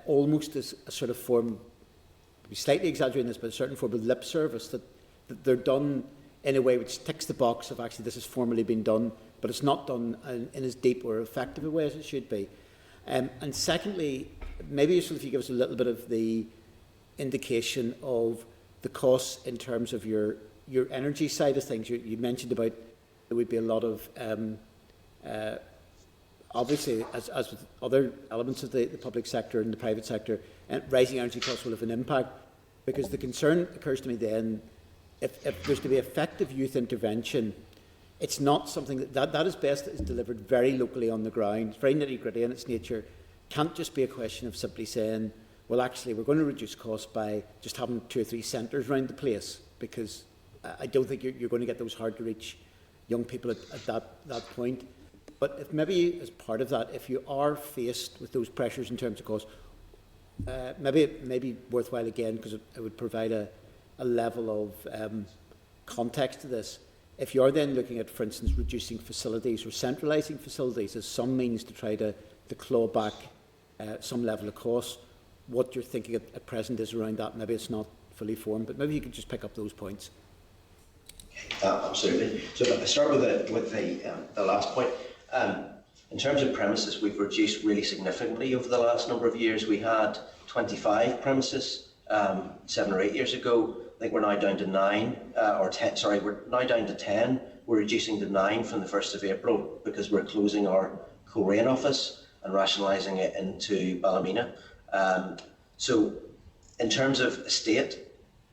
almost as a sort of form, we slightly exaggerating this, but a certain form of lip service, that they're done in a way which ticks the box of actually this has formally been done, but it's not done in as deep or effective a way as it should be. And secondly, maybe useful if you give us a little bit of the indication of the costs in terms of your energy side of things. You mentioned about there would be a lot of, obviously, as with other elements of the public sector and the private sector, rising energy costs will have an impact, because the concern occurs to me then, if there's to be effective youth intervention, it's not something that is best is delivered very locally on the ground. It's very nitty-gritty in its nature. Can't just be a question of simply saying, well, actually, we're going to reduce costs by just having 2 or 3 centres around the place, because I don't think you're going to get those hard-to-reach young people at that point. But if maybe as part of that, if you are faced with those pressures in terms of cost, maybe it may be worthwhile again, because it would provide a level of context to this. If you're then looking at, for instance, reducing facilities or centralising facilities as some means to try to claw back some level of cost, what you're thinking at present is around that. Maybe it's not fully formed, but maybe you could just pick up those points. Absolutely. So I start with the last point. In terms of premises, we've reduced really significantly over the last number of years. We had 25 premises 7 or 8 years ago. I think we're now down to 9, or 10, sorry, we're now down to 10. We're reducing to 9 from the 1st of April because we're closing our Coleraine office and rationalising it into Ballymena. So in terms of estate,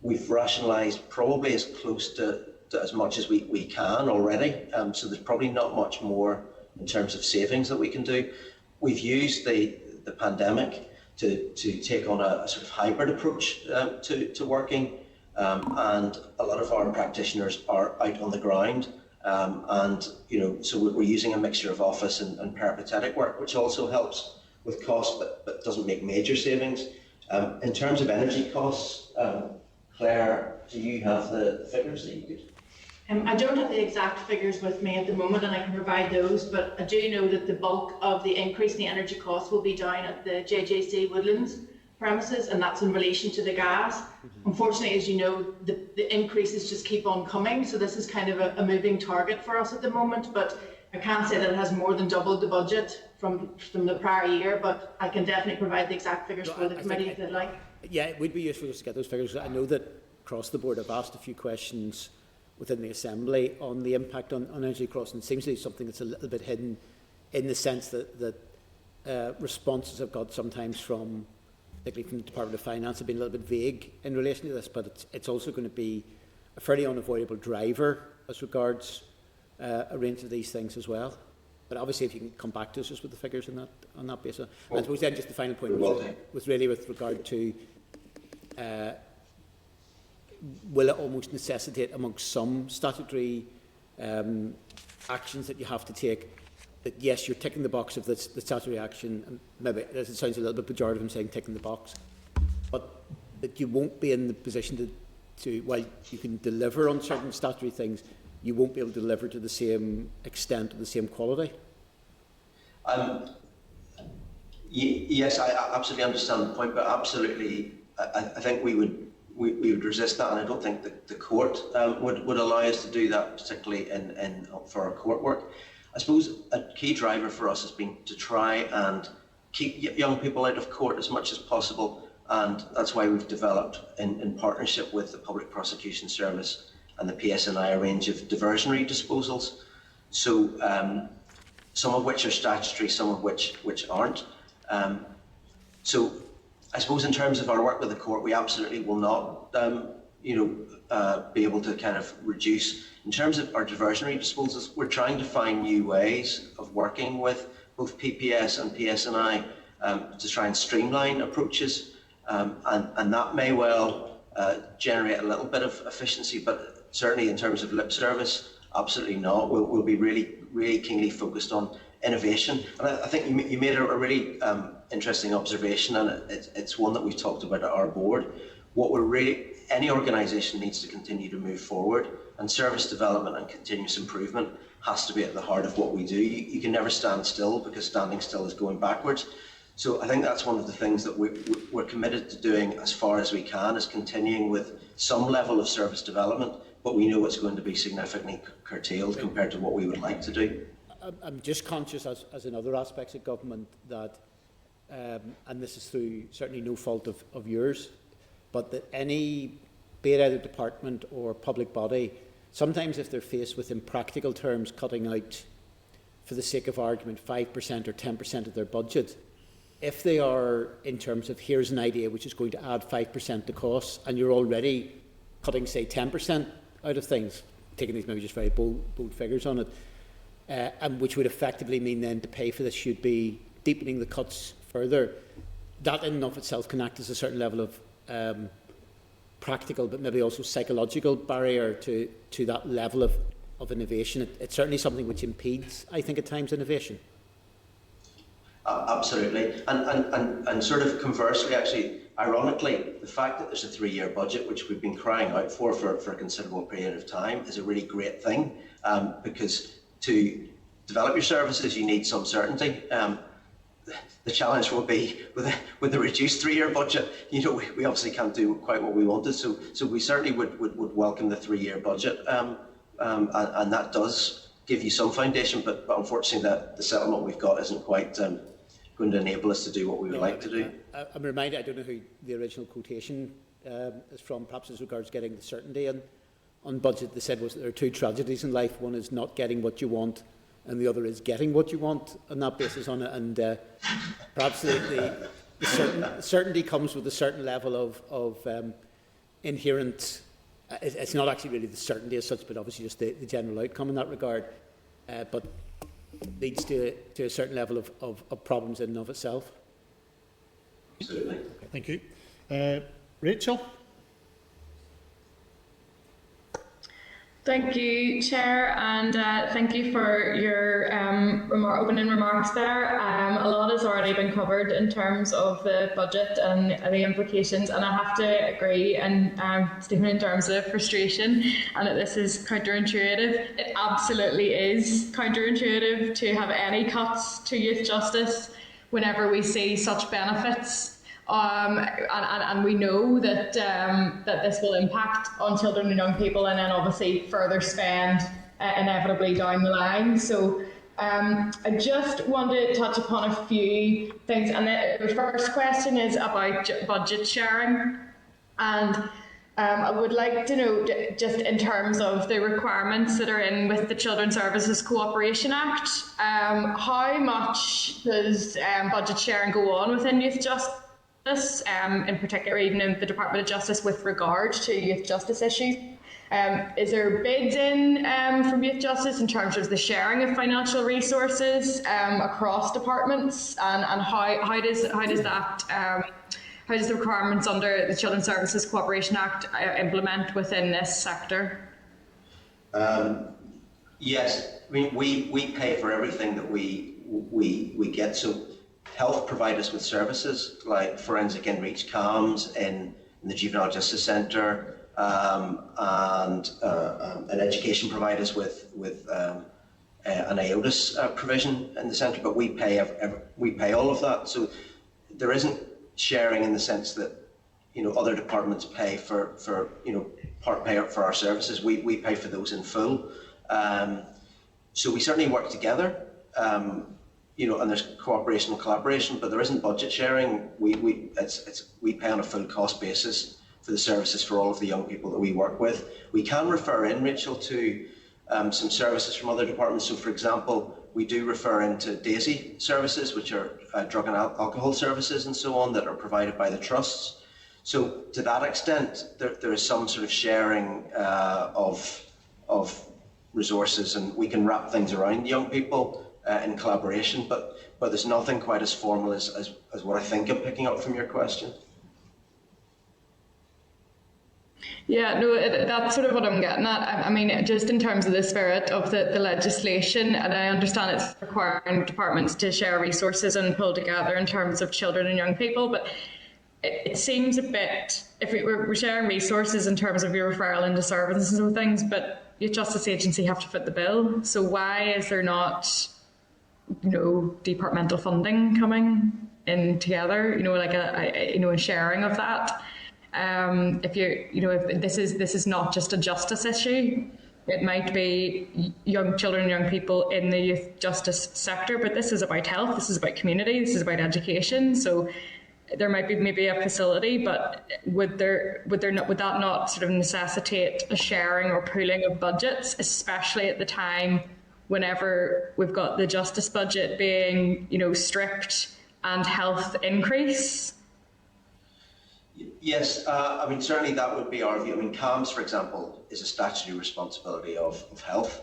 we've rationalised probably as close to as much as we can already. So there's probably not much more in terms of savings that we can do. We've used the pandemic to take on a sort of hybrid approach to working, and a lot of our practitioners are out on the ground, and so we're using a mixture of office and peripatetic work, which also helps with cost, but doesn't make major savings. In terms of energy costs, Claire, do you have the figures that you could? I don't have the exact figures with me at the moment, and I can provide those, but I do know that the bulk of the increase in the energy costs will be down at the JJC Woodlands premises, and that's in relation to the gas. Unfortunately, as you know, the increases just keep on coming, so this is kind of a moving target for us at the moment, but I can't say that it has more than doubled the budget from the prior year, but I can definitely provide the exact figures for the committee if they'd like. Yeah, it would be useful just to get those figures. I know that across the board I've asked a few questions within the Assembly on the impact on energy costs, and it seems to be something that's a little bit hidden in the sense that responses have got sometimes from, particularly from the Department of Finance, have been a little bit vague in relation to this, but it's also going to be a fairly unavoidable driver as regards a range of these things as well. But obviously, if you can come back to us just with the figures on that basis. I suppose then just the final point was really with regard to will it almost necessitate amongst some statutory actions that you have to take that yes, you're ticking the box of the statutory action, and maybe it sounds a little bit pejorative in saying ticking the box, but that you won't be in the position to while you can deliver on certain statutory things, you won't be able to deliver to the same extent or the same quality? Yes, I absolutely understand the point, but absolutely, I think we would resist that, and I don't think the court would allow us to do that, particularly for our court work. I suppose a key driver for us has been to try and keep young people out of court as much as possible, and that's why we've developed, in partnership with the Public Prosecution Service and the PSNI, a range of diversionary disposals. So some of which are statutory, some of which aren't. So I suppose in terms of our work with the court, we absolutely will not, be able to kind of reduce. In terms of our diversionary disposals, we're trying to find new ways of working with both PPS and PSNI to try and streamline approaches, and that may well generate a little bit of efficiency, but certainly in terms of lip service, absolutely not. We'll be really keenly focused on innovation. And I think you made a really interesting observation, and it's one that we've talked about at our board, Any organisation needs to continue to move forward, and service development and continuous improvement has to be at the heart of what we do. You can never stand still, because standing still is going backwards. So I think that's one of the things that we're committed to doing as far as we can, is continuing with some level of service development, but we know it's going to be significantly curtailed compared to what we would like to do. I'm just conscious, as in other aspects of government, that, and this is through certainly no fault of yours, but that any, be it either department or public body, sometimes if they're faced with, in practical terms, cutting out, for the sake of argument, 5% or 10% of their budget, if they are, in terms of here's an idea which is going to add 5% to costs, and you're already cutting, say, 10% out of things, taking these maybe just very bold figures on it, and which would effectively mean then to pay for this should be deepening the cuts further, that in and of itself can act as a certain level of practical but maybe also psychological barrier to that level of innovation. It's certainly something which impedes, I think, at times, innovation. Absolutely. And sort of conversely, actually, ironically, the fact that there's a 3-year budget, which we've been crying out for a considerable period of time, is a really great thing, because to develop your services, you need some certainty. The challenge will be with the reduced 3-year budget. You know, we obviously can't do quite what we wanted, so we certainly would welcome the 3-year budget, and that does give you some foundation. But unfortunately, the settlement we've got isn't quite going to enable us to do what we would like to do. I'm reminded, I don't know who the original quotation is from, perhaps as regards getting the certainty on budget. They said was that there are 2 tragedies in life. One is not getting what you want, and the other is getting what you want on that basis on it. And perhaps the certainty comes with a certain level of inherent, it's not actually really the certainty as such, but obviously just the general outcome in that regard, but leads to a certain level of problems in and of itself. Absolutely. Okay, thank you. Rachel? Thank you, Chair, and thank you for your opening remarks there. A lot has already been covered in terms of the budget and the implications, and I have to agree, and Stephen, in terms of frustration, and that this is counterintuitive. It absolutely is counterintuitive to have any cuts to youth justice whenever we see such benefits. And we know that that this will impact on children and young people, and then obviously further spend inevitably down the line. So I just want to touch upon a few things, and the first question is about budget sharing, and I would like to know, just in terms of the requirements that are in with the Children's Services Cooperation Act, how much does budget sharing go on within youth justice? In particular, even in the Department of Justice, with regard to youth justice issues. Is there bids in from youth justice in terms of the sharing of financial resources across departments, and how does the requirements under the Children's Services Cooperation Act implement within this sector? Yes, I mean we pay for everything that we get. So health provide us with services like forensic in-reach cams in the Juvenile Justice Centre, and education provide us with an IOTIS provision in the centre. But we pay all of that. So there isn't sharing in the sense that other departments pay for part pay for our services. We pay for those in full. So we certainly work together. And there's cooperation and collaboration, but there isn't budget sharing. We pay on a full cost basis for the services for all of the young people that we work with. We can refer in, Rachel, to some services from other departments. So, for example, we do refer into DAISY services, which are drug and alcohol services and so on, that are provided by the trusts. So, to that extent, there is some sort of sharing of resources, and we can wrap things around young people in collaboration, but there's nothing quite as formal as what I think I'm picking up from your question. Yeah, no, that's sort of what I'm getting at. I mean, just in terms of the spirit of the legislation, and I understand it's requiring departments to share resources and pull together in terms of children and young people, but it seems a bit, if we're sharing resources in terms of your referral into services and things, but your justice agency have to foot the bill. So why is there not, departmental funding coming in together? Like a sharing of that. If this is not just a justice issue, it might be young children and young people in the youth justice sector, but this is about health, this is about community, this is about education. So there might be maybe a facility, but would that not sort of necessitate a sharing or pooling of budgets, especially at the time whenever we've got the justice budget being, stripped and health increase? Yes, certainly that would be our view. CAMS, for example, is a statutory responsibility of health.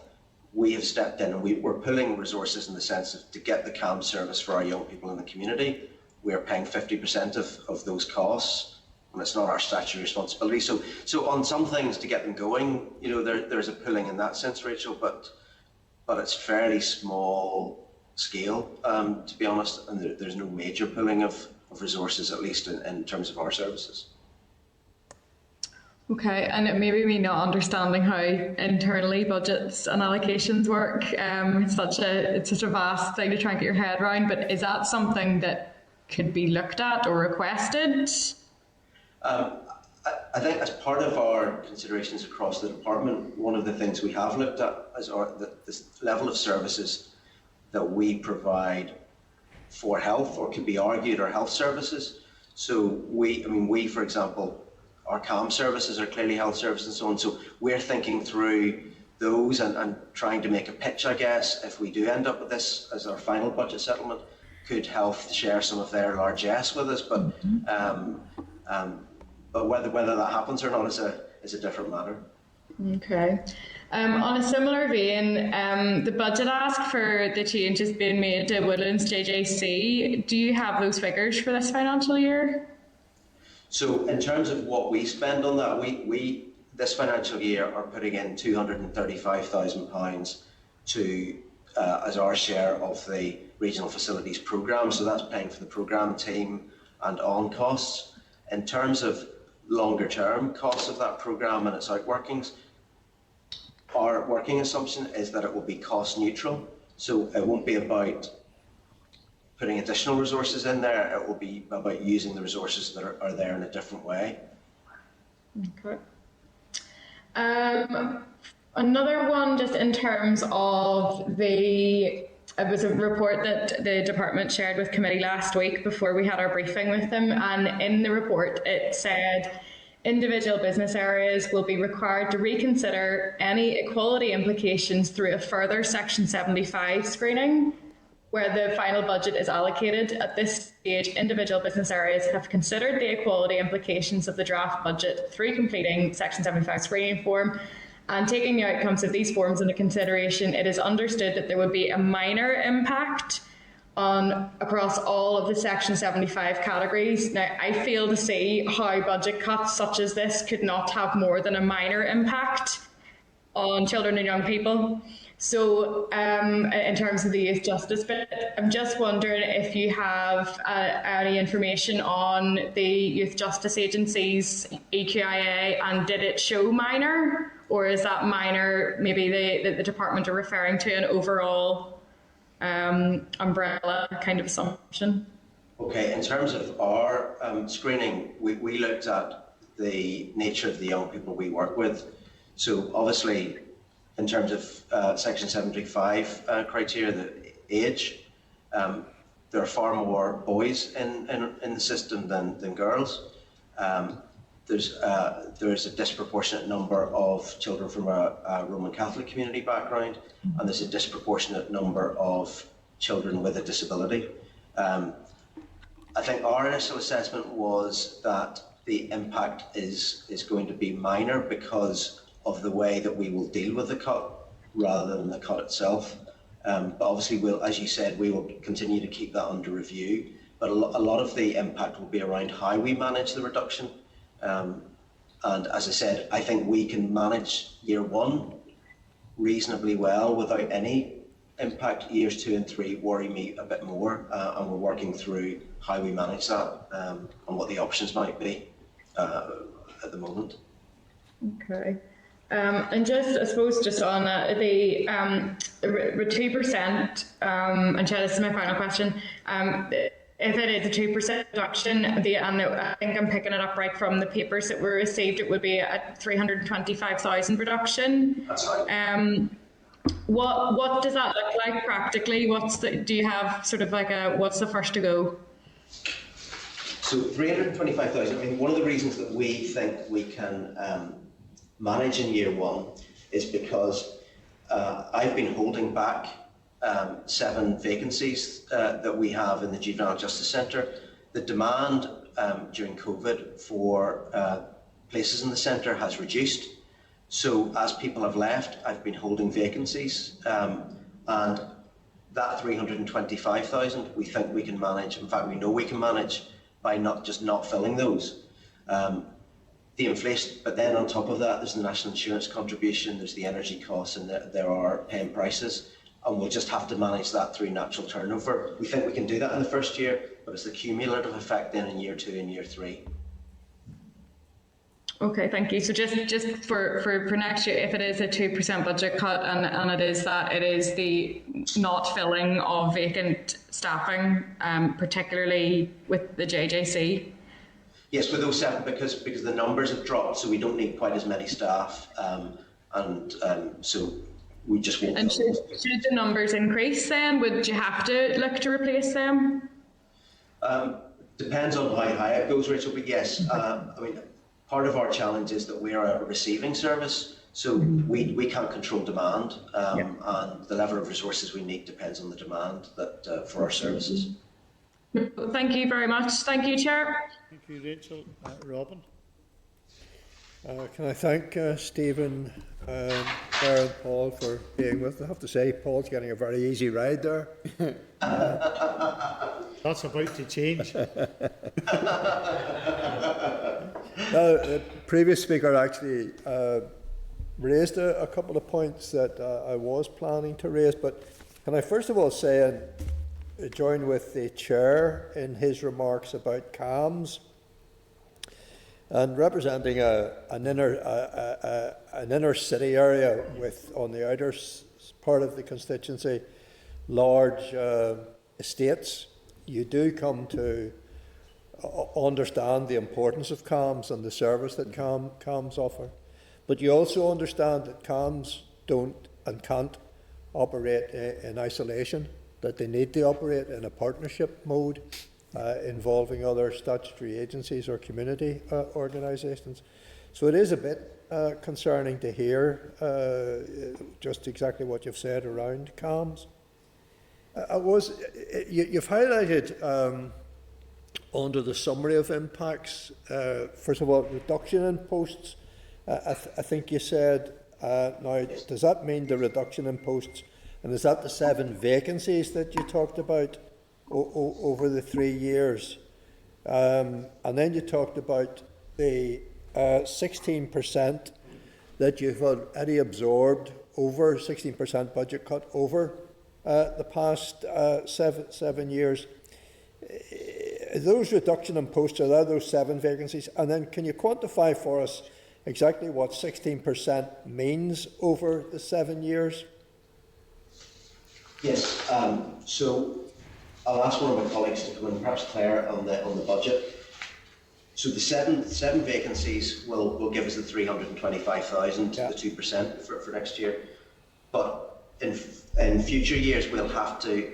We have stepped in and we're pulling resources in the sense of to get the CAMS service for our young people in the community. We're paying 50% of those costs, and it's not our statutory responsibility. So on some things to get them going, there's a pulling in that sense, Rachel, but it's fairly small scale, to be honest, and there's no major pulling of resources, at least in terms of our services. Okay, and it may be me not understanding how internally budgets and allocations work. It's such a vast thing to try and get your head around, but is that something that could be looked at or requested? I think as part of our considerations across the department, one of the things we have looked at is the level of services that we provide for health, or could be argued are health services. So we, for example, our CAM services are clearly health services and so on. So we're thinking through those and trying to make a pitch, I guess, if we do end up with this as our final budget settlement. Could health share some of their largesse with us? But whether that happens or not is a different matter. Okay. On a similar vein, the budget ask for the changes being made to Woodlands JJC, do you have those figures for this financial year? So in terms of what we spend on that, we this financial year are putting in £235,000 to as our share of the regional facilities programme. So that's paying for the programme team and on costs. In terms of longer term costs of that programme and its outworkings, our working assumption is that it will be cost neutral. So it won't be about putting additional resources in there, it will be about using the resources that are there in a different way. Okay. Another one, just in terms of it was a report that the department shared with committee last week before we had our briefing with them, and in the report it said individual business areas will be required to reconsider any equality implications through a further Section 75 screening where the final budget is allocated. At this stage, individual business areas have considered the equality implications of the draft budget through completing Section 75 screening form, and taking the outcomes of these forms into consideration, it is understood that there would be a minor impact across all of the Section 75 categories. Now, I fail to see how budget cuts such as this could not have more than a minor impact on children and young people. So in terms of the youth justice bit, I'm just wondering if you have any information on the Youth Justice Agency's EQIA, and did it show minor, or is that minor maybe the department are referring to an overall umbrella kind of assumption? Okay, in terms of our screening, we looked at the nature of the young people we work with. So obviously, in terms of Section 75 criteria, the age, there are far more boys in the system than girls. There's a disproportionate number of children from a Roman Catholic community background, and there's a disproportionate number of children with a disability. I think our initial assessment was that the impact is going to be minor because of the way that we will deal with the cut rather than the cut itself. But obviously, as you said, we will continue to keep that under review. But a lot of the impact will be around how we manage the reduction. And as I said, I think we can manage year one reasonably well without any impact, years 2 and 3 worry me a bit more, and we're working through how we manage that and what the options might be at the moment. Okay. And just, I suppose, just on the 2%, and Chad, this is my final question. If it is a 2% reduction, and I think I'm picking it up right from the papers that were received, it would be a 325,000 reduction. That's right. What does that look like practically? Do you have sort of like what's the first to go? So 325,000, I mean, one of the reasons that we think we can manage in year 1 is because I've been holding back 7 vacancies that we have in the Juvenile Justice Centre. The demand during COVID for places in the centre has reduced. So as people have left, I've been holding vacancies, and that 325,000 we think we can manage. In fact, we know we can manage by not filling those. The inflation, but then on top of that, there's the national insurance contribution, there's the energy costs, and there are paying prices, and we'll just have to manage that through natural turnover. We think we can do that in the first year, but it's the cumulative effect then in year 2 and year 3. Okay, thank you. So just for next year, if it is a 2% budget cut and it is the not filling of vacant staffing, particularly with the JJC. Yes, with those 7, because the numbers have dropped, so we don't need quite as many staff, so we just won't. And should the numbers increase then? Would you have to look to replace them? Depends on how high it goes, Rachel, but yes. I mean, part of our challenge is that we are a receiving service, so we can't control demand, and the level of resources we need depends on the demand that for our services. Thank you very much. Thank you, Chair. Thank you, Rachel. Robin? Can I thank Stephen, Claire and Paul for being with us? I have to say, Paul's getting a very easy ride there. That's about to change. The previous speaker actually raised a couple of points that I was planning to raise, but can I first of all say and join with the chair in his remarks about CAMS and representing an inner city area with, on the outer part of the constituency, large estates. You do come to understand the importance of CAMS and the service that CAMS offer, but you also understand that CAMS don't and can't operate in isolation, that they need to operate in a partnership mode involving other statutory agencies or community organisations. So it is a bit concerning to hear just exactly what you've said around CAMS. You've highlighted under the summary of impacts, first of all, reduction in posts. I think you said, now, does that mean the reduction in posts, and is that the 7 vacancies that you talked about over the 3 years? And then you talked about the 16% that you've already absorbed, over 16% budget cut over the past 7 years. Those reduction in posts, are those 7 vacancies? And then can you quantify for us exactly what 16% means over the 7 years? Yes, so I'll ask one of my colleagues to come in, perhaps Claire, on the budget. So the seven vacancies will give us the 325,000, the 2% for next year. But in future years, we'll have to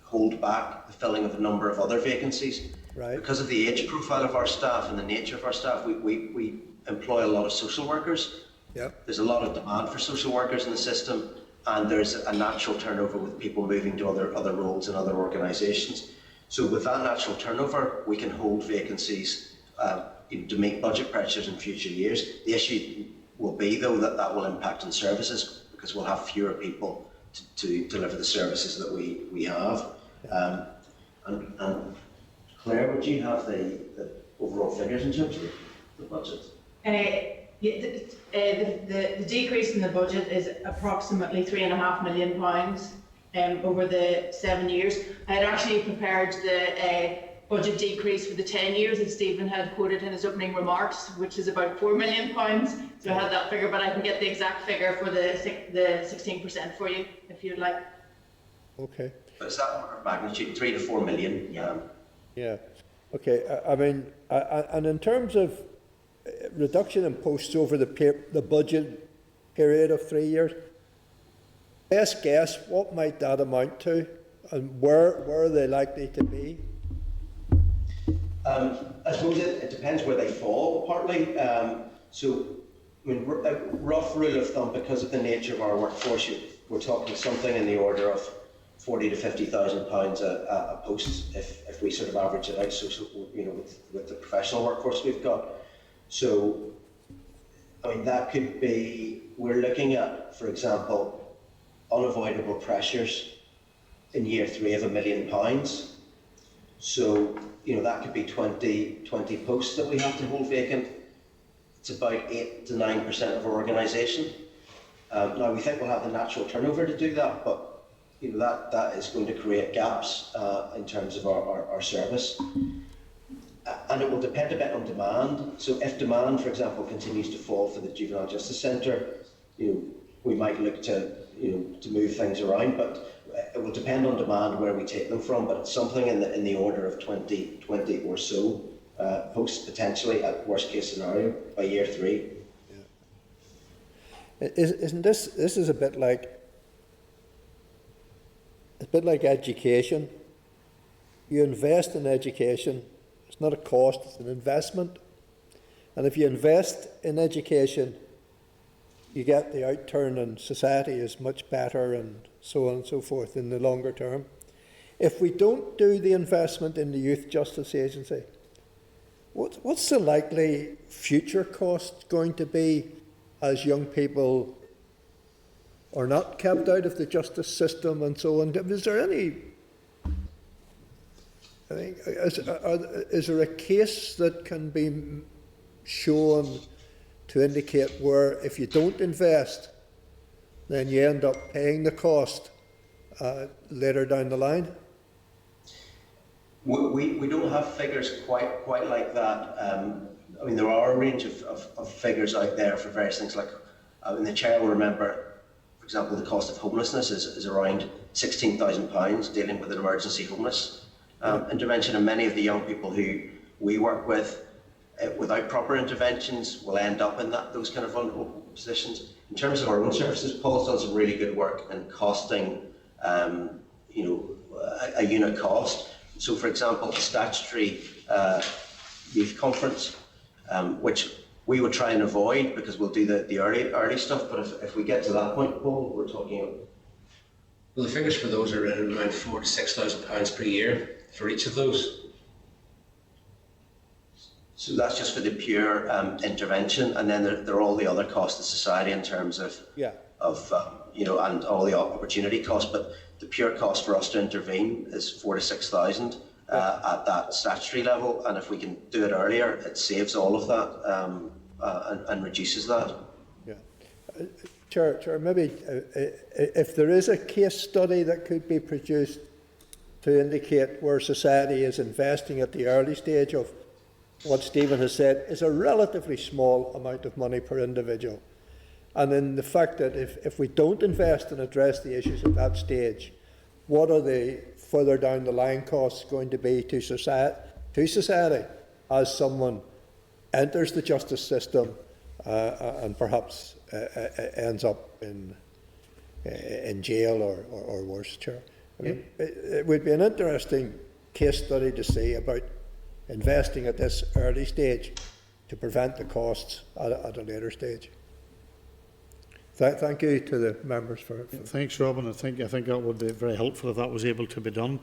hold back the filling of a number of other vacancies. Right. Because of the age profile of our staff and the nature of our staff, we employ a lot of social workers. Yep. There's a lot of demand for social workers in the system, and there's a natural turnover with people moving to other roles in other organisations. So with that natural turnover, we can hold vacancies to meet budget pressures in future years. The issue will be, though, that will impact on services, because we'll have fewer people to deliver the services that we have. And Claire, would you have the overall figures in terms of the budget? Yeah, the decrease in the budget is approximately £3.5 million over the 7 years. I had actually prepared the budget decrease for the 10 years that Stephen had quoted in his opening remarks, which is about £4 million. So I had that figure, but I can get the exact figure for the 16% for you if you'd like. Okay. But is that order of magnitude, 3 to 4 million? Yeah. Okay. I mean, and in terms of reduction in posts over the budget period of 3 years, best guess, what might that amount to, and where are they likely to be? I suppose it depends where they fall, partly. So, I mean, a rough rule of thumb, because of the nature of our workforce, we're talking something in the order of £40,000 to £50,000 a post, if we sort of average it out. So you know, with the professional workforce we've got. So, I mean, that could be, we're looking at, for example, unavoidable pressures in year 3 of £1 million. So, you know, that could be 20 posts that we have to hold vacant. It's about 8 to 9% of our organisation. Now, we think we'll have the natural turnover to do that, but you know, that is going to create gaps in terms of our service. And it will depend a bit on demand. So if demand, for example, continues to fall for the Juvenile Justice Centre, you know, we might look to, you know, to move things around, but it will depend on demand where we take them from. But it's something in the order of 20 or so posts potentially at worst case scenario by year 3. Yeah. Isn't this is a bit like education? You invest in education. It's not a cost, it's an investment. And if you invest in education, you get the outturn in society is much better and so on and so forth in the longer term. If we don't do the investment in the Youth Justice Agency, what's the likely future cost going to be as young people are not kept out of the justice system and so on? Is there any... I think, is there a case that can be shown to indicate where if you don't invest, then you end up paying the cost later down the line? We don't have figures quite like that. I mean, there are a range of figures out there for various things. Like, and the chair will remember, for example, the cost of homelessness is around £16,000 dealing with an emergency homeless intervention, and many of the young people who we work with, without proper interventions, will end up in those kind of vulnerable positions. In terms of our own services, Paul's done some really good work in costing, you know, a unit cost. So, for example, the statutory youth conference, which we would try and avoid because we'll do the early stuff. But if we get to that point, Paul, we're talking. Well, the figures for those are around £4,000 to £6,000 per year for each of those. So that's just for the pure intervention, and then there are all the other costs to society in terms of you know, and all the opportunity costs. But the pure cost for us to intervene is 4,000 to 6,000 at that statutory level, and if we can do it earlier, it saves all of that and reduces that. Yeah. Chair, maybe if there is a case study that could be produced to indicate where society is investing at the early stage of what Stephen has said is a relatively small amount of money per individual. And in the fact that if we don't invest and address the issues at that stage, what are the further down the line costs going to be to society as someone enters the justice system and perhaps ends up in jail or worse, Chair? I mean, it would be an interesting case study to see about investing at this early stage to prevent the costs at a later stage. Thank you to the members for Thanks, Robin. I think that would be very helpful if that was able to be done,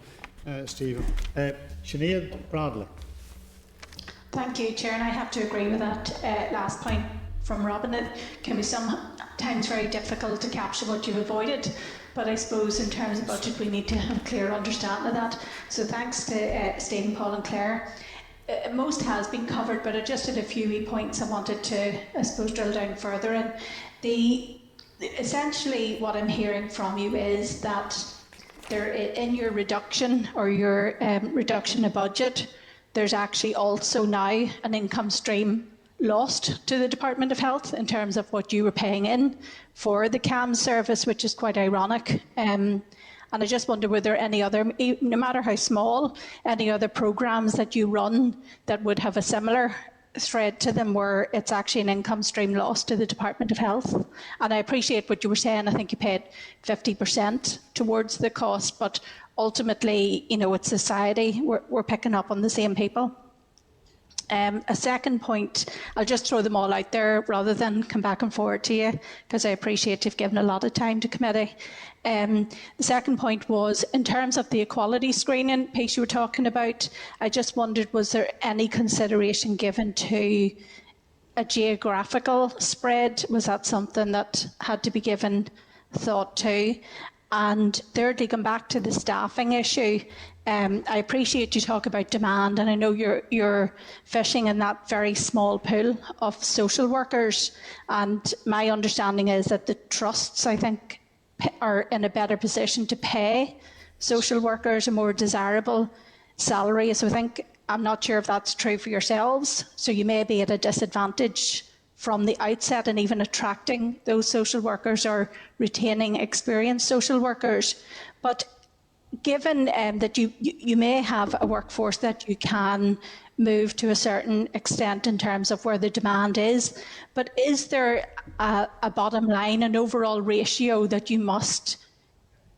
Stephen. Sinead Bradley. Thank you, Chair, and I have to agree with that last point from Robin. It can be sometimes very difficult to capture what you've avoided, but I suppose in terms of budget we need to have a clear understanding of that. So thanks to Stephen, Paul and Claire. most has been covered, but I just had a few wee points I wanted to, I suppose, drill down further in. Essentially, what I'm hearing from you is that there, in your reduction or your reduction of budget, there's actually also now an income stream lost to the Department of Health in terms of what you were paying in for the CAM service, which is quite ironic. And I just wonder, were there any other, no matter how small, any other programmes that you run that would have a similar thread to them where it's actually an income stream lost to the Department of Health? And I appreciate what you were saying. I think you paid 50% towards the cost, but ultimately, you know, it's society. We're picking up on the same people. A second point, I'll just throw them all out there rather than come back and forward to you, because I appreciate you've given a lot of time to committee. The second point was, in terms of the equality screening piece you were talking about, I just wondered, was there any consideration given to a geographical spread? Was that something that had to be given thought to? And thirdly, going back to the staffing issue, I appreciate you talk about demand, and I know you're fishing in that very small pool of social workers. And my understanding is that the trusts, I think, are in a better position to pay social workers a more desirable salary. So I'm not sure if that's true for yourselves. So you may be at a disadvantage from the outset in even attracting those social workers or retaining experienced social workers. But given that you may have a workforce that you can move to a certain extent in terms of where the demand is, but is there a bottom line, an overall ratio that you must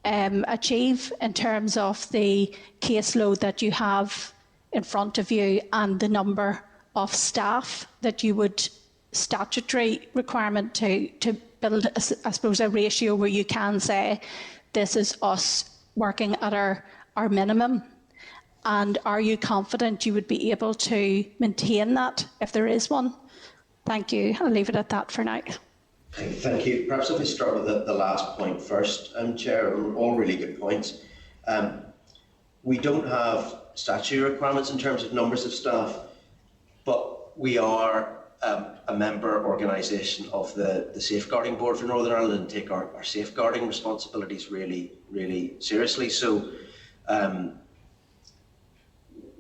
achieve in terms of the caseload that you have in front of you and the number of staff that you would statutory requirement to build, I suppose, a ratio where you can say this is us working at our minimum? And are you confident you would be able to maintain that if there is one? Thank you. I'll leave it at that for now. Thank you. Perhaps if we start with the last point first, Chair, all really good points. We don't have statutory requirements in terms of numbers of staff, but we are a member organisation of the Safeguarding Board for Northern Ireland and take our safeguarding responsibilities really, really seriously. So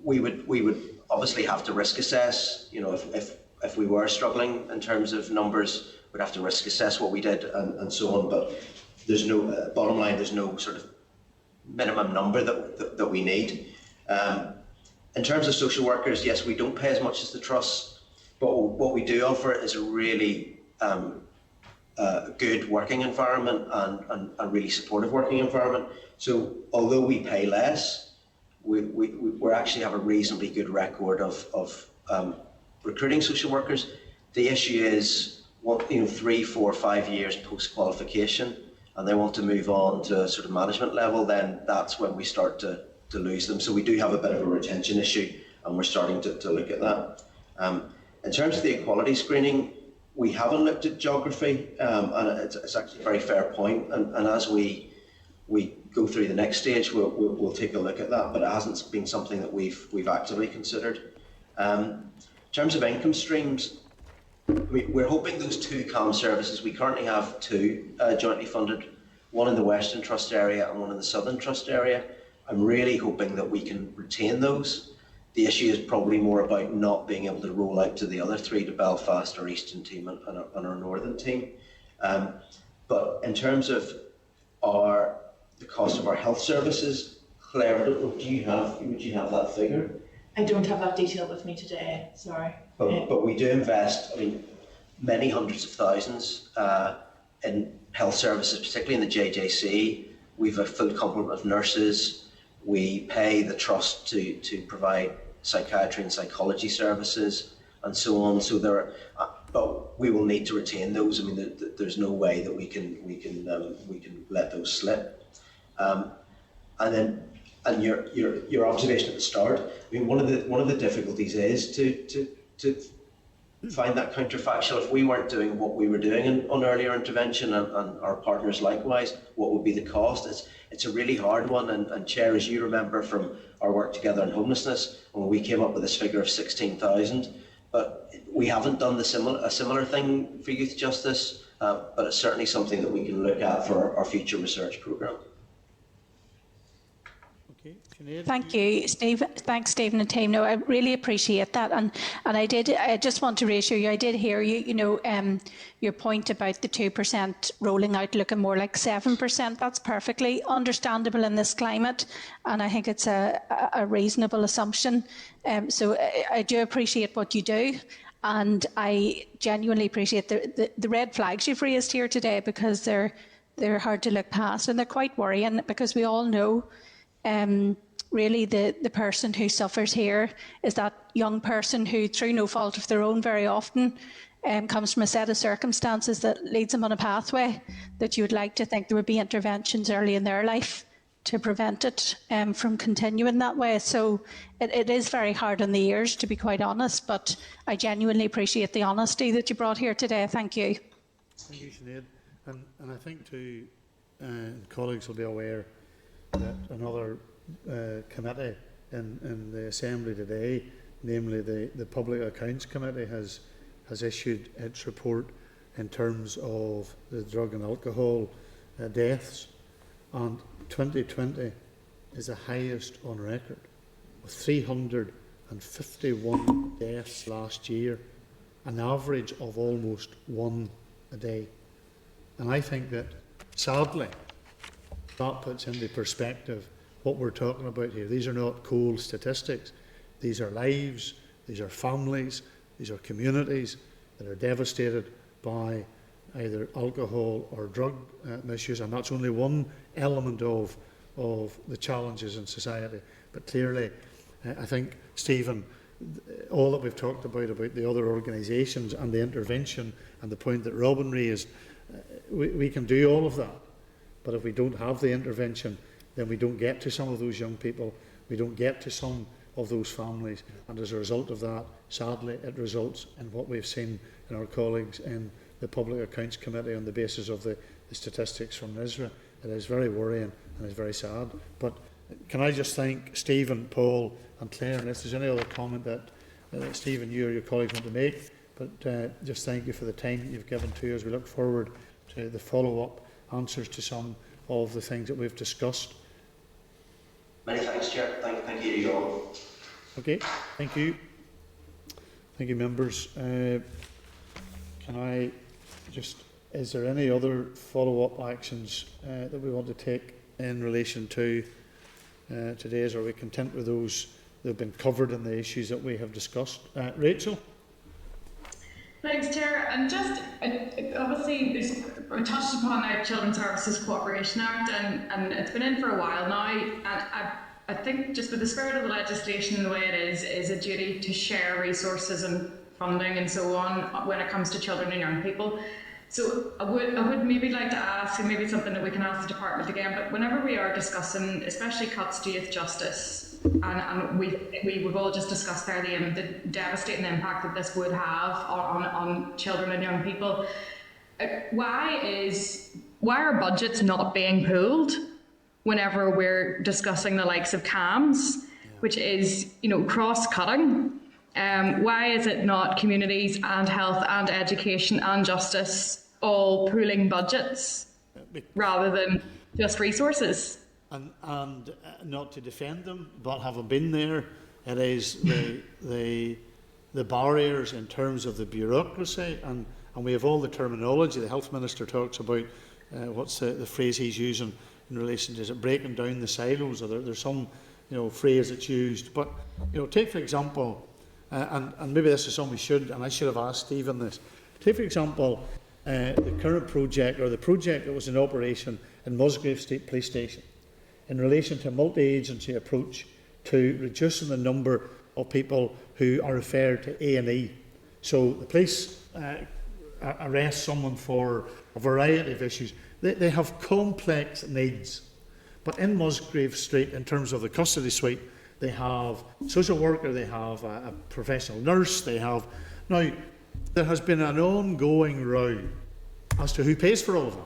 we would obviously have to risk assess. You know, if we were struggling in terms of numbers, we'd have to risk assess what we did and so on. But there's no bottom line. There's no sort of minimum number that we need. In terms of social workers, yes, we don't pay as much as the trusts. But what we do offer is a really good working environment and a really supportive working environment. So although we pay less, we actually have a reasonably good record of recruiting social workers. The issue is, 3, 4, 5 years post qualification, and they want to move on to a sort of management level, then that's when we start to lose them. So we do have a bit of a retention issue, and we're starting to look at that. In terms of the equality screening, we haven't looked at geography, and it's actually a very fair point. And as we go through the next stage, we'll take a look at that. But it hasn't been something that we've actively considered. In terms of income streams, we're hoping those 2 CAM services. We currently have 2 jointly funded, one in the Western Trust area and one in the Southern Trust area. I'm really hoping that we can retain those. The issue is probably more about not being able to roll out to the other 3, to Belfast, our Eastern team and our Northern team. But in terms of the cost of our health services, Claire, I don't know, would you have that figure? I don't have that detail with me today, sorry. But we do invest, many hundreds of thousands in health services, particularly in the JJC. We've a full complement of nurses. We pay the trust to provide psychiatry and psychology services and so on. So but we will need to retain those. There's no way that we can let those slip. And your observation at the start. One of the difficulties is to find that counterfactual. If we weren't doing what we were doing on earlier intervention, and our partners likewise, what would be the cost? It's a really hard one, and Chair, as you remember from our work together on homelessness, when we came up with this figure of 16,000, but we haven't done a similar thing for youth justice, but it's certainly something that we can look at for our future research programme. Okay, Sinead? Thank you, Steve. Thanks, Stephen and team. No, I really appreciate that, and I just want to reassure you. I did hear you. Your point about the 2% rolling out, looking more like 7%. That's perfectly understandable in this climate, and I think it's a reasonable assumption. So I do appreciate what you do, and I genuinely appreciate the red flags you've raised here today, because they're hard to look past, and they're quite worrying, because we all know. Really the person who suffers here is that young person who, through no fault of their own, very often comes from a set of circumstances that leads them on a pathway that you would like to think there would be interventions early in their life to prevent it from continuing that way. So it is very hard on the ears, to be quite honest, but I genuinely appreciate the honesty that you brought here today. Thank you. Thank you, Sinead. And I think too, colleagues will be aware that another committee in the Assembly today, namely the Public Accounts Committee, has issued its report in terms of the drug and alcohol deaths, and 2020 is the highest on record, with 351 deaths last year, an average of almost one a day. And I think that, sadly, that puts into perspective what we're talking about here. These are not cold statistics. These are lives, these are families, these are communities that are devastated by either alcohol or drug misuse, and that's only one element of the challenges in society. But clearly, I think, Stephen, all that we've talked about the other organisations and the intervention and the point that Robin raised, we can do all of that. But if we don't have the intervention, then we don't get to some of those young people, we don't get to some of those families, and as a result of that, sadly, it results in what we've seen in our colleagues in the Public Accounts Committee on the basis of the statistics from Israel. It is very worrying and it's very sad. But can I just thank Stephen, Paul and Claire, unless there's any other comment that Stephen, you or your colleagues want to make, but just thank you for the time that you've given to us. We look forward to the follow-up answers to some of the things that we've discussed. Many thanks, Chair. Thank you to you all. Okay, thank you. Thank you, members. Can I just, is there any other follow-up actions that we want to take in relation to today's, or are we content with those that have been covered in the issues that we have discussed? Rachel? Thanks, Chair. And just, obviously, we touched upon our Children's Services Cooperation Act, and it's been in for a while now. And I think just with the spirit of the legislation and the way it is a duty to share resources and funding and so on when it comes to children and young people. So I would maybe like to ask, and maybe something that we can ask the department again, but whenever we are discussing, especially cuts to youth justice, and we've all just discussed there the devastating impact that this would have on children and young people. Why are budgets not being pooled whenever we're discussing the likes of CAMS, which is, cross-cutting? Why is it not communities and health and education and justice all pooling budgets rather than just resources? And not to defend them, but having been there, it is the barriers in terms of the bureaucracy, and we have all the terminology. The Health Minister talks about what's the phrase he's using in relation to, is it breaking down the silos, or there's some phrase that's used. But take for example, and maybe this is something we should, and I should have asked Stephen this. Take for example the current project, or the project that was in operation in Musgrave State Police Station, in relation to a multi-agency approach to reducing the number of people who are referred to A&E. So the police arrest someone for a variety of issues. They have complex needs. But in Musgrave Street, in terms of the custody suite, they have a social worker, they have a professional nurse, they have... Now, there has been an ongoing row as to who pays for all of it.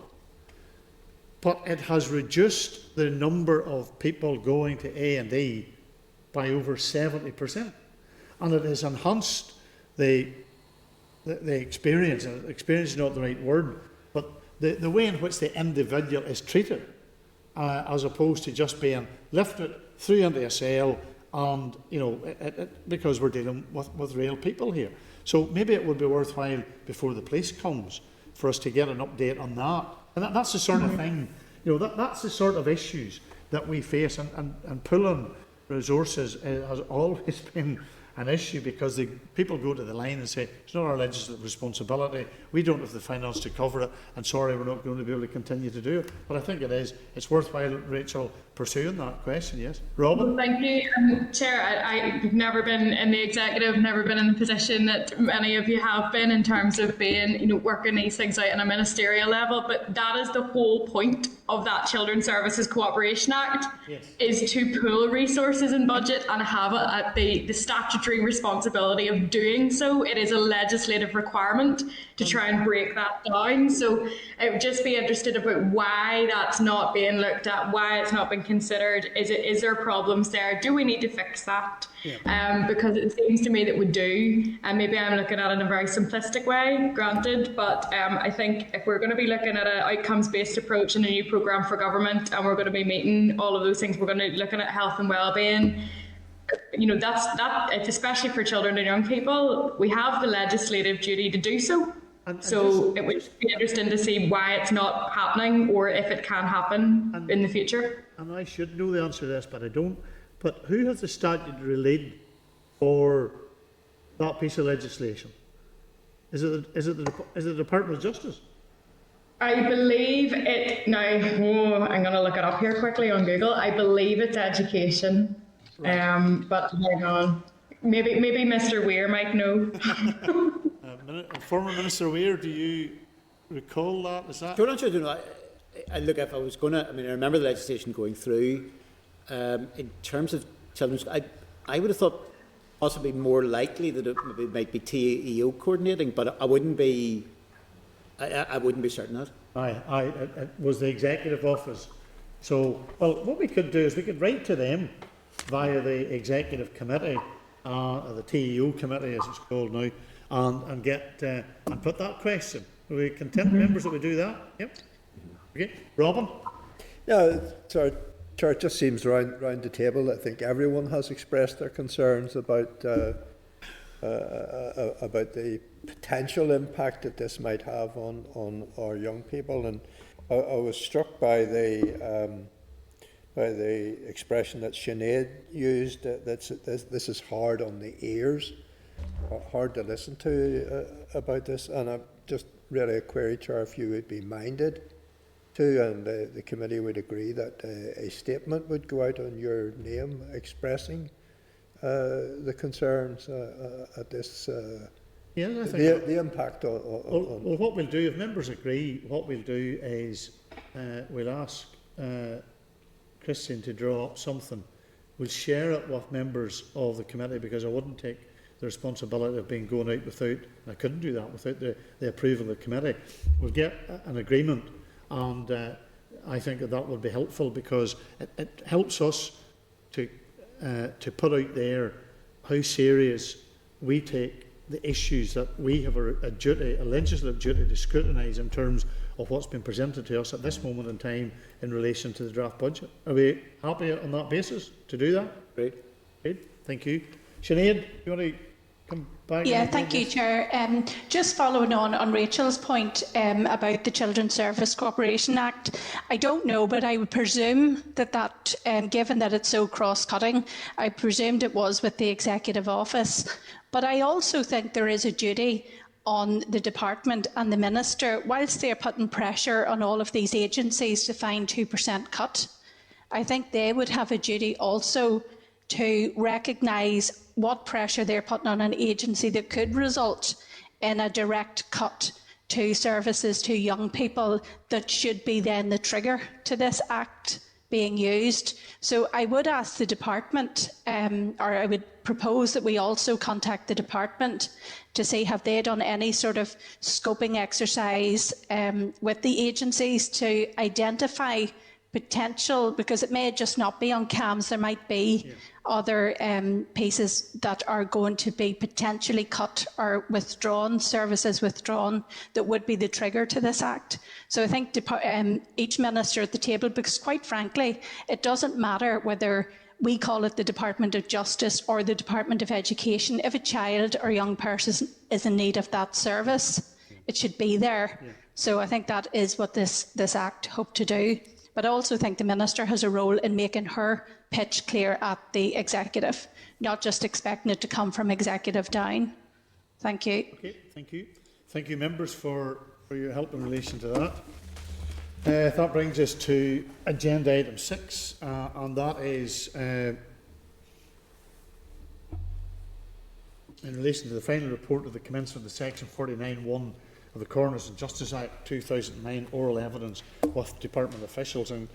But it has reduced the number of people going to A&E by over 70%. And it has enhanced the experience, and experience is not the right word, but the way in which the individual is treated, as opposed to just being lifted through into a cell, and because we're dealing with real people here. So maybe it would be worthwhile before the police comes for us to get an update on that. And that's the sort of thing, that's the sort of issues that we face, and pulling resources has always been an issue, because the people go to the line and say, it's not our legislative responsibility, we don't have the finance to cover it, and sorry, we're not going to be able to continue to do it. But I think it is. It's worthwhile, Rachel, pursuing that question, yes? Robin? Well, thank you. Chair, I've never been in the executive, never been in the position that many of you have been in terms of being, working these things out on a ministerial level, but that is the whole point of that Children's Services Cooperation Act, yes, is to pool resources and budget and have it at the statutory responsibility of doing so. It is a legislative requirement to try and break that down. So I would just be interested about why that's not being looked at, why it's not been considered. Is there problems there? Do we need to fix that? Yeah. Because it seems to me that we do, and maybe I'm looking at it in a very simplistic way, granted, but I think if we're going to be looking at an outcomes-based approach and a new programme for government, and we're going to be meeting all of those things, we're going to be looking at health and well-being, it's especially for children and young people, we have the legislative duty to do so. It would be interesting to see why it's not happening, or if it can happen in the future. And I should know the answer to this, but I don't. But who has the statutory for that piece of legislation? Is it the Department of Justice? I believe it now. I'm going to look it up here quickly on Google. I believe it's education. Right. But hang on. Maybe Mr. Weir might know. Former Minister Weir, do you recall that? Is that? Don't answer. I look, if I was going to, I remember the legislation going through. In terms of children's, I would have thought possibly more likely that it might be TEO coordinating, but I wouldn't be certain of that. It was the Executive Office. So, well, what we could do is we could write to them via the Executive Committee, the TEO Committee as it's called now, and get and put that question. Are we content, members, that we do that? Yep. Okay. Robin? Yeah, Chair, it just seems round the table, I think everyone has expressed their concerns about the potential impact that this might have on our young people, and I was struck by the expression that Sinead used, that this is hard on the ears, hard to listen to about this, and I'm just really a query, Chair, if you would be minded to, and the committee would agree, that a statement would go out on your name expressing the concerns at this, the impact on... Well, what we'll do, if members agree, what we'll do is we'll ask Christian to draw up something. We'll share it with members of the committee, because I wouldn't take the responsibility of being going out without, I couldn't do that without the approval of the committee. We'll get an agreement, and I think that would be helpful, because it helps us to put out there how serious we take the issues that we have a legislative duty to scrutinise in terms of what's been presented to us at this moment in time in relation to the draft budget. Are we happy on that basis to do that? Great. Thank you. Sinead, do you want to come back? Yeah, thank you, Chair. Just following on Rachel's point about the Children's Service Cooperation Act, I don't know, but I would presume that given that it's so cross-cutting, I presumed it was with the Executive Office. But I also think there is a duty on the Department and the Minister, whilst they're putting pressure on all of these agencies to find 2% cut, I think they would have a duty also to recognise what pressure they're putting on an agency that could result in a direct cut to services to young people that should be then the trigger to this act being used. So I would ask the department, or I would propose that we also contact the department to see have they done any sort of scoping exercise with the agencies to identify potential, because it may just not be on CAMS, there might be other pieces that are going to be potentially cut or withdrawn, services withdrawn, that would be the trigger to this act. So I think each minister at the table, because quite frankly, it doesn't matter whether we call it the Department of Justice or the Department of Education. If a child or young person is in need of that service, it should be there. So I think that is what this act hoped to do. But I also think the Minister has a role in making her pitch clear at the executive, not just expecting it to come from executive down. Thank you. Okay, thank you. Thank you, members, for your help in relation to that. That brings us to agenda item 6, and that is in relation to the final report of the commencement of Section 49(1) of the Coroners and Justice Act 2009 oral evidence with department officials, and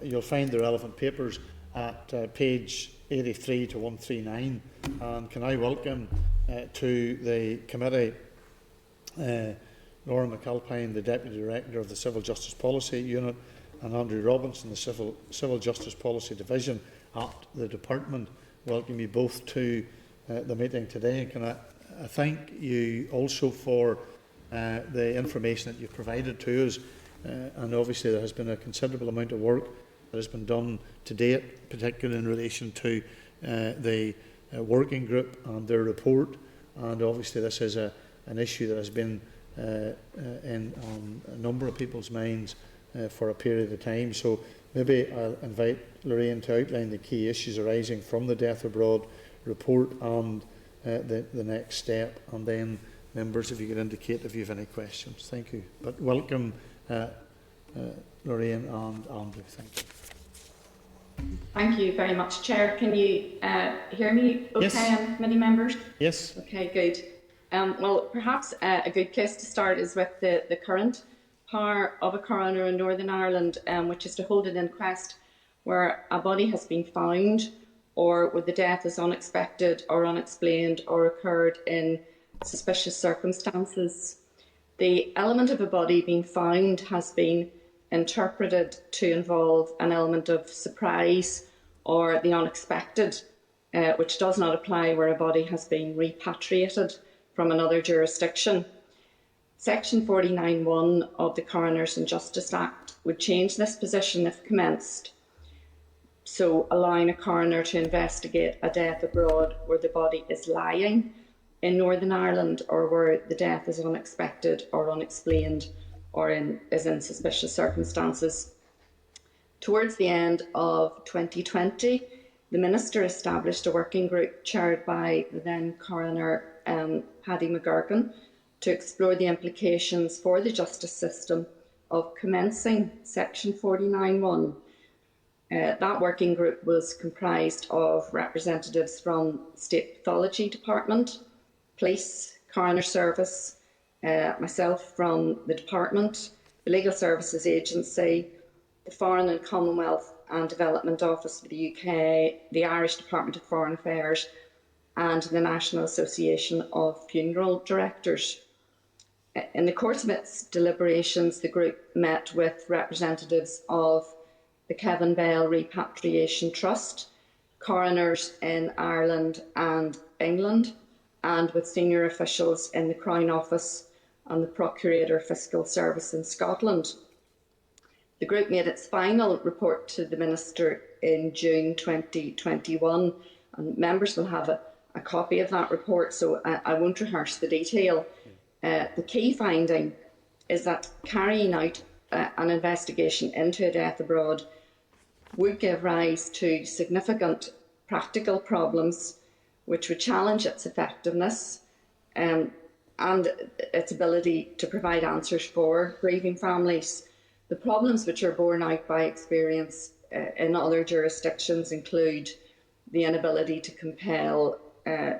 you'll find the relevant papers at page 83 to 139. And can I welcome to the committee Laura McAlpine, the Deputy Director of the Civil Justice Policy Unit, and Andrew Robinson, the Civil Justice Policy Division at the Department. Welcome you both to the meeting today. And can I thank you also for the information that you've provided to us, and obviously there has been a considerable amount of work that has been done to date, particularly in relation to the working group and their report, and obviously this is an issue that has been on a number of people's minds for a period of time. So maybe I'll invite Lorraine to outline the key issues arising from the Death Abroad report and the next step, and then members, if you could indicate if you have any questions. Thank you. But welcome, Lorraine and Andrew. Thank you. Thank you very much, Chair. Can you hear me okay, yes. Committee members? Yes. Okay, good. Well, perhaps a good place to start is with the current power of a coroner in Northern Ireland, which is to hold an inquest where a body has been found or where the death is unexpected or unexplained or occurred in suspicious circumstances. The element of a body being found has been interpreted to involve an element of surprise or the unexpected, which does not apply where a body has been repatriated from another jurisdiction. Section 49(1) of the Coroners and Justice Act would change this position if commenced, so allowing a coroner to investigate a death abroad where the body is lying in Northern Ireland or where the death is unexpected or unexplained or is in suspicious circumstances. Towards the end of 2020, the Minister established a working group chaired by the then Coroner Paddy McGurkin to explore the implications for the justice system of commencing Section 49(1). That working group was comprised of representatives from State Pathology Department, Police, Coroner Service, myself from the Department, the Legal Services Agency, the Foreign and Commonwealth and Development Office for the UK, the Irish Department of Foreign Affairs, and the National Association of Funeral Directors. In the course of its deliberations, the group met with representatives of the Kevin Bell Repatriation Trust, coroners in Ireland and England, and with senior officials in the Crown Office and the Procurator Fiscal Service in Scotland. The group made its final report to the Minister in June 2021, and members will have a copy of that report, so I won't rehearse the detail. The key finding is that carrying out an investigation into a death abroad would give rise to significant practical problems which would challenge its effectiveness and its ability to provide answers for grieving families. The problems which are borne out by experience in other jurisdictions include the inability to compel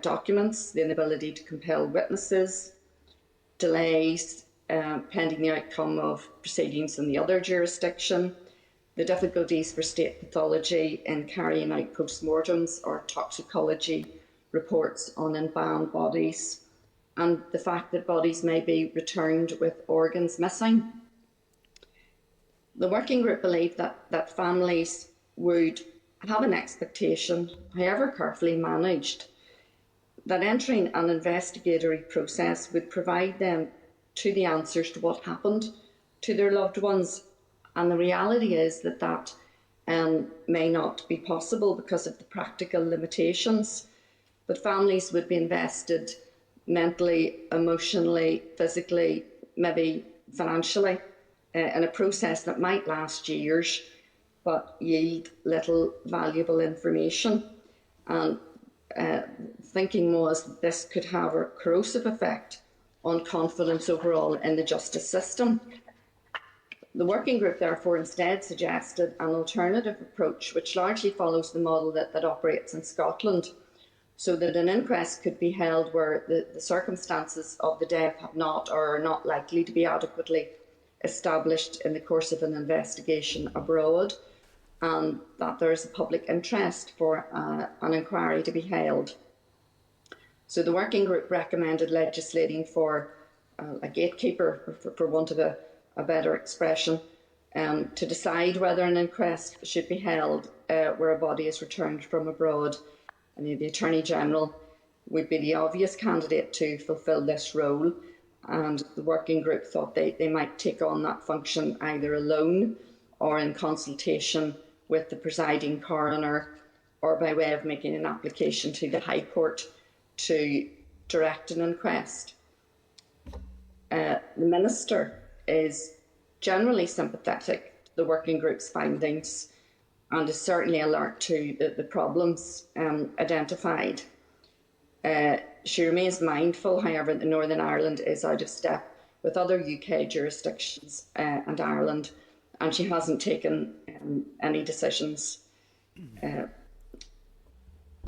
documents, the inability to compel witnesses, delays pending the outcome of proceedings in the other jurisdiction, the difficulties for state pathology in carrying out postmortems or toxicology reports on embalmed bodies, and the fact that bodies may be returned with organs missing. The working group believed that families would have an expectation, however carefully managed, that entering an investigatory process would provide them to the answers to what happened to their loved ones. And the reality is that may not be possible because of the practical limitations. But families would be invested mentally, emotionally, physically, maybe financially, in a process that might last years but yield little valuable information. And thinking was this could have a corrosive effect on confidence overall in the justice system. The working group therefore instead suggested an alternative approach which largely follows the model that operates in Scotland, so that an inquest could be held where the circumstances of the death have not or are not likely to be adequately established in the course of an investigation abroad, and that there is a public interest for an inquiry to be held. So the working group recommended legislating for a gatekeeper, for want of a better expression, to decide whether an inquest should be held where a body is returned from abroad. And the Attorney General would be the obvious candidate to fulfil this role, and the working group thought they might take on that function either alone or in consultation with the presiding coroner, or by way of making an application to the High Court to direct an inquest. The Minister is generally sympathetic to the working group's findings and is certainly alert to the problems identified. She remains mindful, however, that Northern Ireland is out of step with other UK jurisdictions and Ireland, and she hasn't taken any decisions. A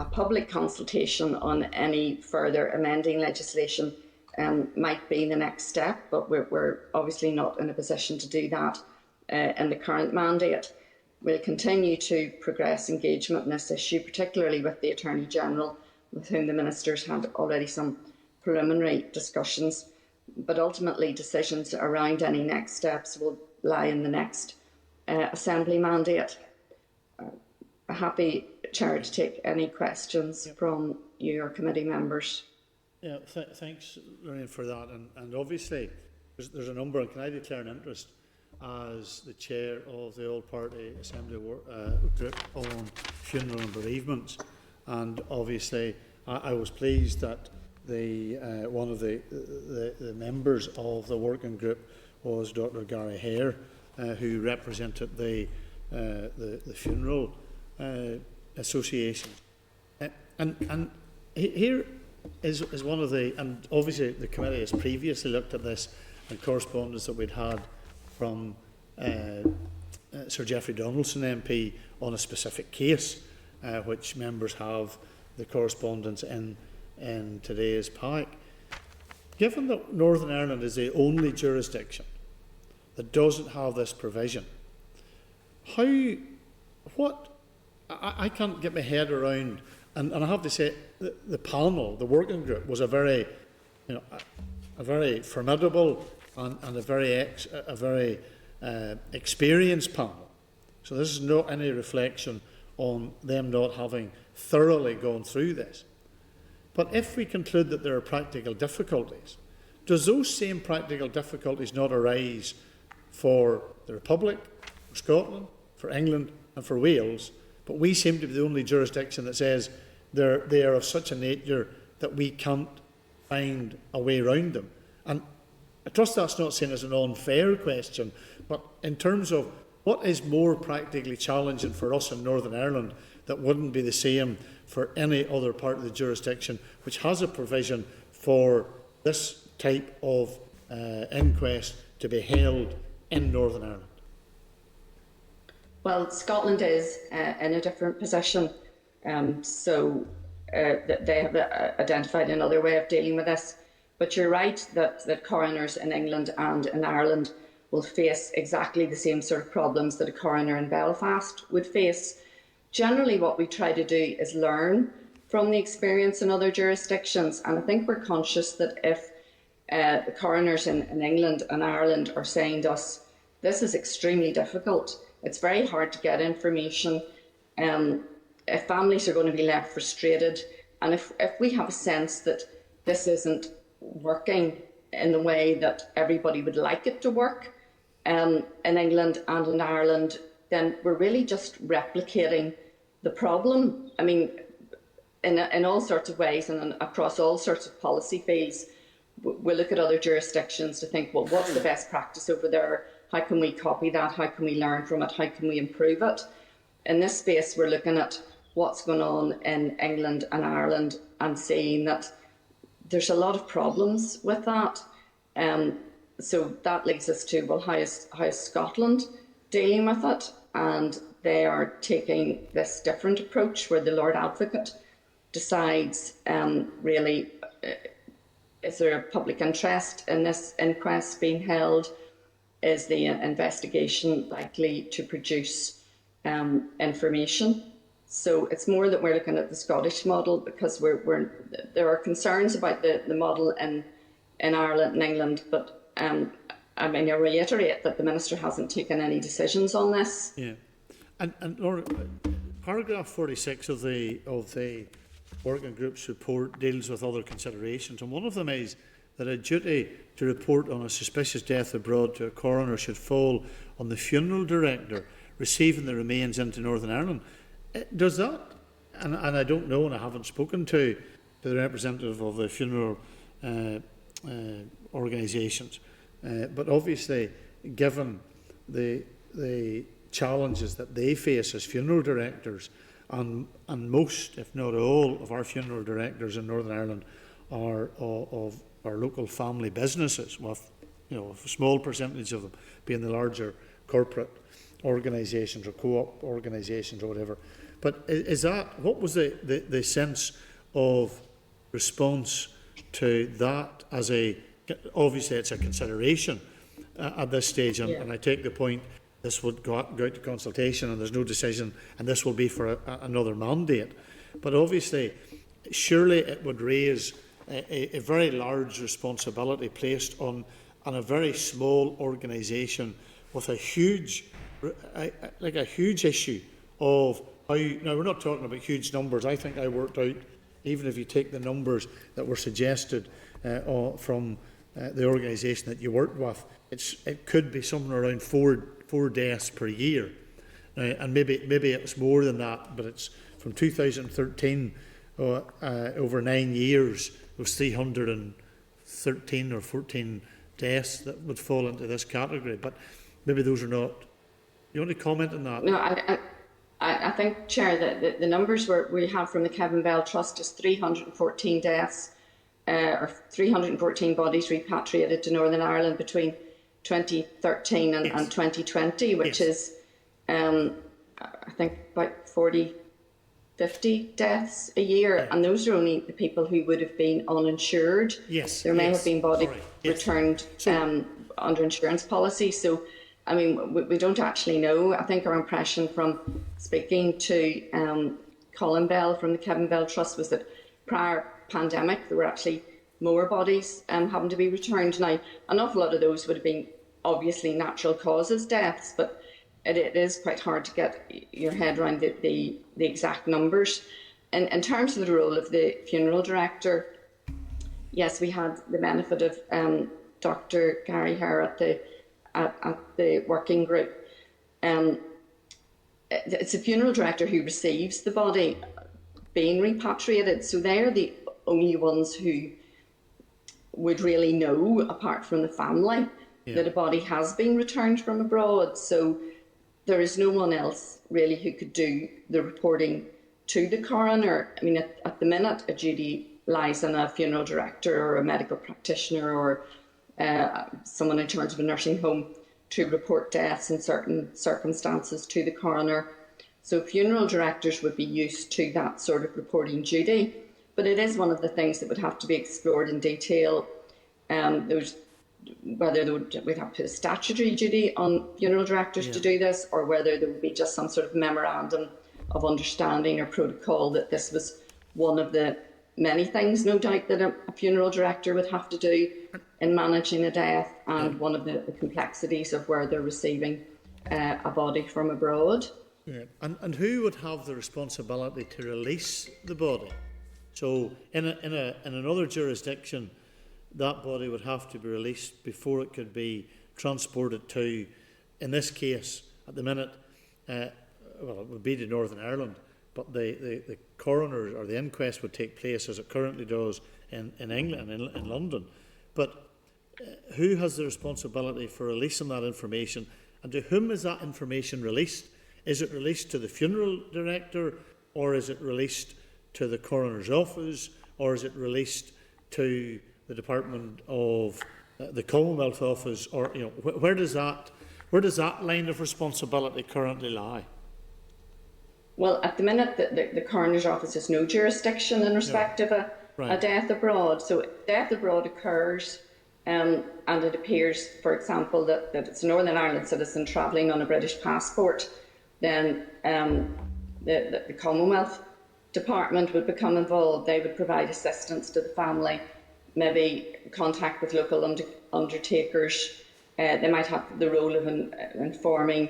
public consultation on any further amending legislation might be the next step, but we're obviously not in a position to do that in the current mandate. We'll continue to progress engagement on this issue, particularly with the Attorney General, with whom the Ministers had already some preliminary discussions, but ultimately decisions around any next steps will lie in the next Assembly mandate. Happy, Chair, to take any questions from you or committee members. Yeah, thanks, Lorraine, for that. And obviously, there's a number, and can I declare an interest as the chair of the All-Party Assembly group on funeral and bereavements. And obviously, I was pleased that one of the members of the working group was Dr. Gary Hare, who represented the funeral association. And here is one of the, and obviously the committee has previously looked at this and correspondence that we'd had from Sir Geoffrey Donaldson MP on a specific case, which members have the correspondence in today's pack. Given that Northern Ireland is the only jurisdiction that doesn't have this provision, I can't get my head around, and I have to say, the panel, the working group, was a very formidable and a very experienced panel. So this is not any reflection on them not having thoroughly gone through this. But if we conclude that there are practical difficulties, does those same practical difficulties not arise for the Republic, for Scotland, for England and for Wales, but we seem to be the only jurisdiction that says they are of such a nature that we can't find a way around them? And I trust that's not seen as an unfair question, but in terms of what is more practically challenging for us in Northern Ireland that wouldn't be the same for any other part of the jurisdiction which has a provision for this type of inquest to be held in Northern Ireland? Well, Scotland is in a different position, so they have identified another way of dealing with this. But you're right that coroners in England and in Ireland will face exactly the same sort of problems that a coroner in Belfast would face. Generally, what we try to do is learn from the experience in other jurisdictions, and I think we're conscious that if the coroners in England and Ireland are saying to us, this is extremely difficult, it's very hard to get information, if families are going to be left frustrated, and if we have a sense that this isn't working in the way that everybody would like it to work in England and in Ireland, then we're really just replicating the problem. I mean, in all sorts of ways and across all sorts of policy fields, we look at other jurisdictions to think, well, what's the best practice over there? How can we copy that? How can we learn from it? How can we improve it? In this space, we're looking at what's going on in England and Ireland and seeing that there's a lot of problems with that. So that leads us to, well, how is Scotland dealing with it? And they are taking this different approach where the Lord Advocate decides really, is there a public interest in this inquest being held? Is the investigation likely to produce information? So it's more that we're looking at the Scottish model, because there are concerns about the model in Ireland and England, but I mean, I reiterate that the Minister hasn't taken any decisions on this. Yeah, and Laura, paragraph 46 of the working group's report deals with other considerations, and one of them is that a duty to report on a suspicious death abroad to a coroner should fall on the funeral director receiving the remains into Northern Ireland. Does that, and I don't know, and I haven't spoken to the representative of the funeral organisations, but obviously, given the challenges that they face as funeral directors, and most, if not all, of our funeral directors in Northern Ireland are of our local family businesses, with a small percentage of them being the larger corporate organisations or co-op organisations or whatever. But is that, what was the sense of response to that as obviously it's a consideration at this stage, and I take the point this would go out to consultation and there's no decision and this will be for another mandate. But obviously, surely it would raise a very large responsibility placed on a very small organisation with a huge issue of how now we're not talking about huge numbers. I think I worked out, even if you take the numbers that were suggested from the organisation that you worked with, it could be somewhere around four deaths per year, and maybe it's more than that. But it's from 2013 over 9 years, it was 313 or 14 deaths that would fall into this category. But maybe those are not. You want to comment on that? No, I think, Chair, that the numbers we have from the Kevin Bell Trust is 314 deaths, or 314 bodies repatriated to Northern Ireland between 2013 and 2020, which is, I think, about 50 deaths a year, and those are only the people who would have been uninsured. Yes, there may have been bodies returned under insurance policy. So, I mean, we don't actually know. I think our impression from speaking to Colin Bell from the Kevin Bell Trust was that prior pandemic there were actually more bodies having to be returned. Now, an awful lot of those would have been obviously natural causes deaths, but it is quite hard to get your head around the exact numbers. In terms of the role of the funeral director, yes, we had the benefit of Dr. Gary Hare at the working group. It's a funeral director who receives the body being repatriated, so they're the only ones who would really know, apart from the family, that a body has been returned from abroad. So there is no one else really who could do the reporting to the coroner. I mean, at the minute, a duty lies on a funeral director or a medical practitioner or someone in charge of a nursing home to report deaths in certain circumstances to the coroner. So funeral directors would be used to that sort of reporting duty, but it is one of the things that would have to be explored in detail. There's whether we'd have to put a statutory duty on funeral directors to do this, or whether there would be just some sort of memorandum of understanding or protocol that this was one of the many things, no doubt, that a funeral director would have to do in managing a death, and one of the complexities of where they're receiving a body from abroad. Yeah. And who would have the responsibility to release the body? So in another jurisdiction, that body would have to be released before it could be transported to, in this case, at the minute, well, it would be to Northern Ireland, but the coroner or the inquest would take place as it currently does in England, in London. But who has the responsibility for releasing that information, and to whom is that information released? Is it released to the funeral director, or is it released to the coroner's office, or is it released to the Department of the Commonwealth Office, or where does that line of responsibility currently lie? Well, at the minute, the coroner's office has no jurisdiction in respect of a death abroad. So death abroad occurs, and it appears, for example, that it's a Northern Ireland citizen travelling on a British passport, then the Commonwealth Department would become involved. They would provide assistance to the family, maybe contact with local undertakers. They might have the role of informing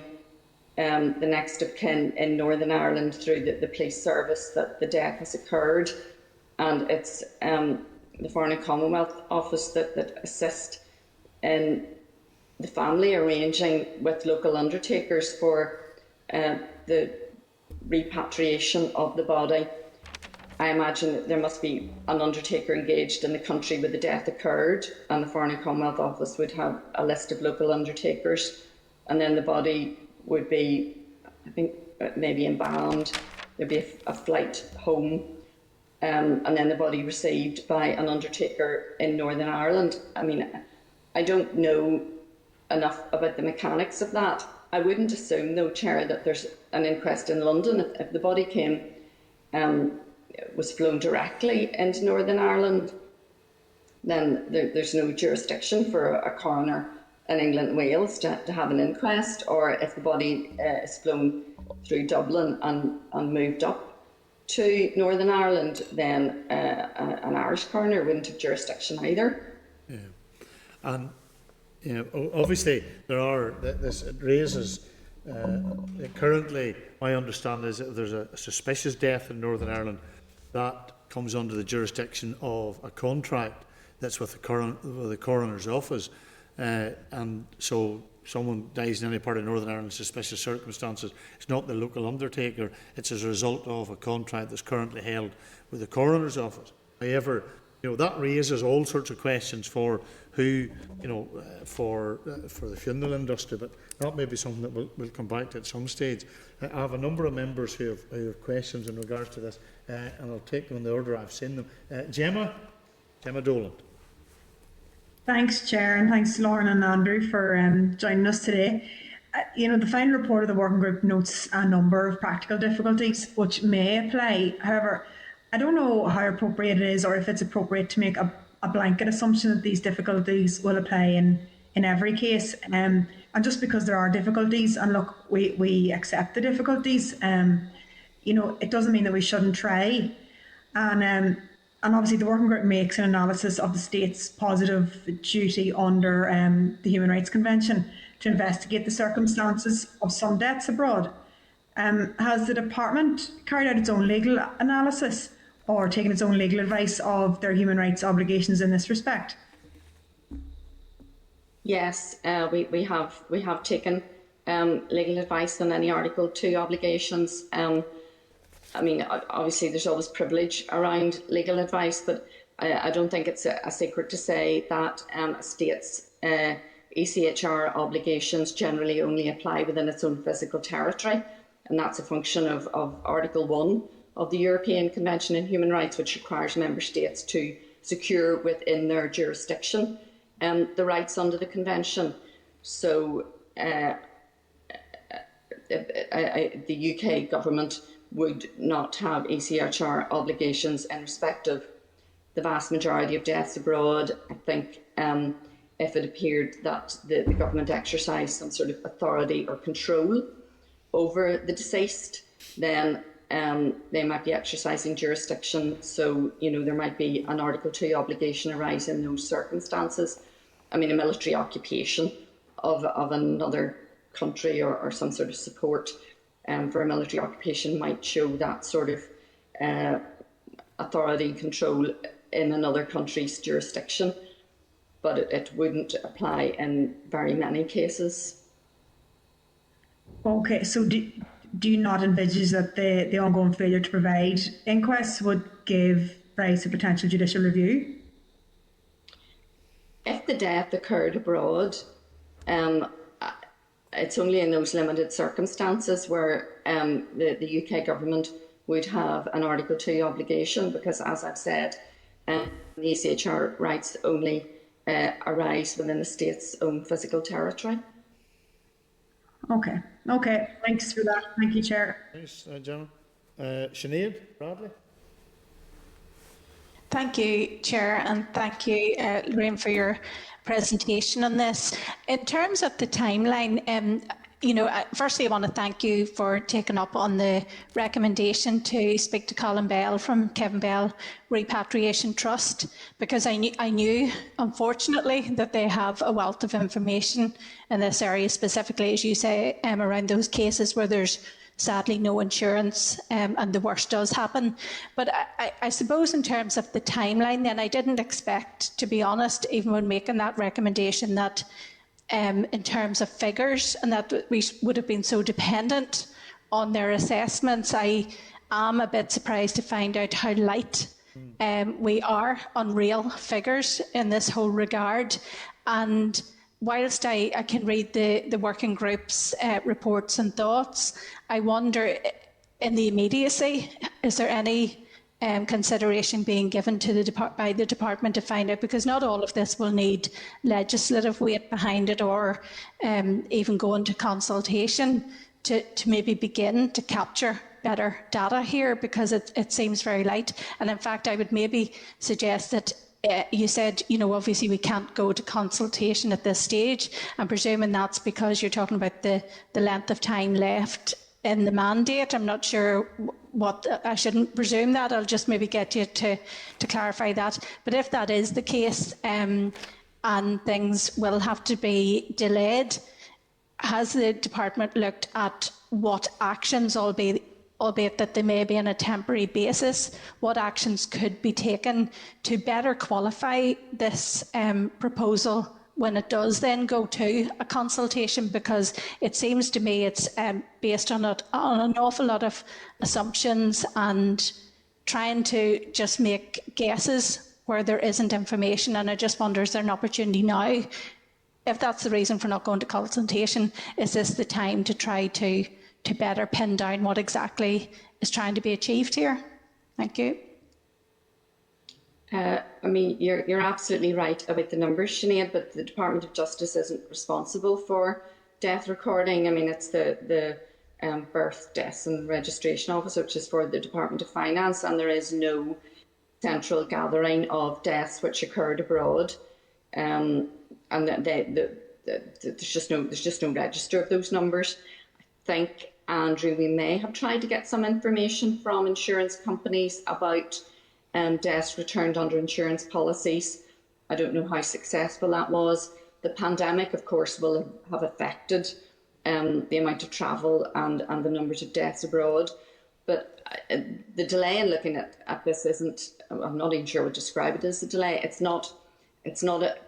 the next of kin in Northern Ireland through the police service that the death has occurred. And it's the Foreign and Commonwealth Office that assist in the family arranging with local undertakers for the repatriation of the body. I imagine that there must be an undertaker engaged in the country where the death occurred, and the Foreign and Commonwealth Office would have a list of local undertakers, and then the body would be, I think, maybe embalmed. There'd be a flight home, and then the body received by an undertaker in Northern Ireland. I mean, I don't know enough about the mechanics of that. I wouldn't assume, though, Chair, that there's an inquest in London. If the body came, was flown directly into Northern Ireland, then there's no jurisdiction for a coroner in England and Wales to have an inquest. Or if the body is flown through Dublin and moved up to Northern Ireland, then an Irish coroner wouldn't have jurisdiction either. Yeah. And obviously it raises, currently my understanding is that there's a suspicious death in Northern Ireland that comes under the jurisdiction of a contract that's with the coroner's office, and so someone dies in any part of Northern Ireland in suspicious circumstances, it's not the local undertaker, it's as a result of a contract that's currently held with the coroner's office. However, that raises all sorts of questions for who, for the funeral industry, but that may be something that we'll come back to at some stage. I have a number of members who have questions in regards to this, and I'll take them in the order I've seen them. Gemma Dolan. Thanks, Chair, and thanks, Lauren and Andrew, for joining us today. The final report of the working group notes a number of practical difficulties which may apply. However, I don't know how appropriate it is, or if it's appropriate to make a blanket assumption that these difficulties will apply in every case. And just because there are difficulties, and look, we accept the difficulties, it doesn't mean that we shouldn't try. And obviously the working group makes an analysis of the state's positive duty under the Human Rights Convention to investigate the circumstances of some deaths abroad. Has the department carried out its own legal analysis or taken its own legal advice of their human rights obligations in this respect? Yes, we have taken legal advice on any Article 2 obligations. I mean, obviously there's always privilege around legal advice, but I don't think it's a secret to say that a state's ECHR obligations generally only apply within its own physical territory, and that's a function of Article 1 of the European Convention on Human Rights, which requires member states to secure within their jurisdiction the rights under the Convention. So the UK government would not have ECHR obligations in respect of the vast majority of deaths abroad. I think if it appeared that the government exercised some sort of authority or control over the deceased, then they might be exercising jurisdiction. So, there might be an Article 2 obligation arise in those circumstances. I mean, a military occupation of another country or some sort of support for a military occupation might show that sort of authority and control in another country's jurisdiction, but it wouldn't apply in very many cases. Okay, so do you not envisage that the ongoing failure to provide inquests would give rise to potential judicial review? If the death occurred abroad, it's only in those limited circumstances where the UK government would have an Article 2 obligation, because, as I've said, the ECHR rights only arise within the state's own physical territory. Okay, thanks for that. Thank you, Chair. Thanks, Gemma. Sinead Bradley. Thank you, Chair, and thank you, Lorraine, for your presentation on this. In terms of the timeline, firstly, I want to thank you for taking up on the recommendation to speak to Colin Bell from Kevin Bell Repatriation Trust, because I knew, unfortunately, that they have a wealth of information in this area, specifically, as you say, around those cases where there's sadly no insurance and the worst does happen. But I suppose in terms of the timeline, then I didn't expect, to be honest, even when making that recommendation, that in terms of figures, and that we would have been so dependent on their assessments. I am a bit surprised to find out how light we are on real figures in this whole regard. And whilst I can read the working group's reports and thoughts, I wonder, in the immediacy, is there any consideration being given to by the department to find out, because not all of this will need legislative weight behind it, or even go into consultation to maybe begin to capture better data here, because it seems very light. And in fact, I would maybe suggest that you said, obviously we can't go to consultation at this stage. I'm presuming that's because you're talking about the length of time left in the mandate. I'm not sure I shouldn't presume that. I'll just maybe get you to clarify that. But if that is the case, and things will have to be delayed, has the department looked at what actions, albeit that they may be on a temporary basis, what actions could be taken to better qualify this proposal when it does then go to a consultation? Because it seems to me it's based on an awful lot of assumptions and trying to just make guesses where there isn't information. And I just wonder, is there an opportunity now, if that's the reason for not going to consultation, is this the time to try to better pin down what exactly is trying to be achieved here? Thank you. You're absolutely right about the numbers, Sinead, but the Department of Justice isn't responsible for death recording. It's the Birth, Deaths and Registration Office, which is for the Department of Finance, and there is no central gathering of deaths which occurred abroad, and there's just no register of those numbers. I think, Andrew, we may have tried to get some information from insurance companies about deaths returned under insurance policies. I don't know how successful that was. The pandemic, of course, will have affected the amount of travel and the numbers of deaths abroad. But the delay in looking at this isn't, I'm not even sure what to describe it as a delay. It's not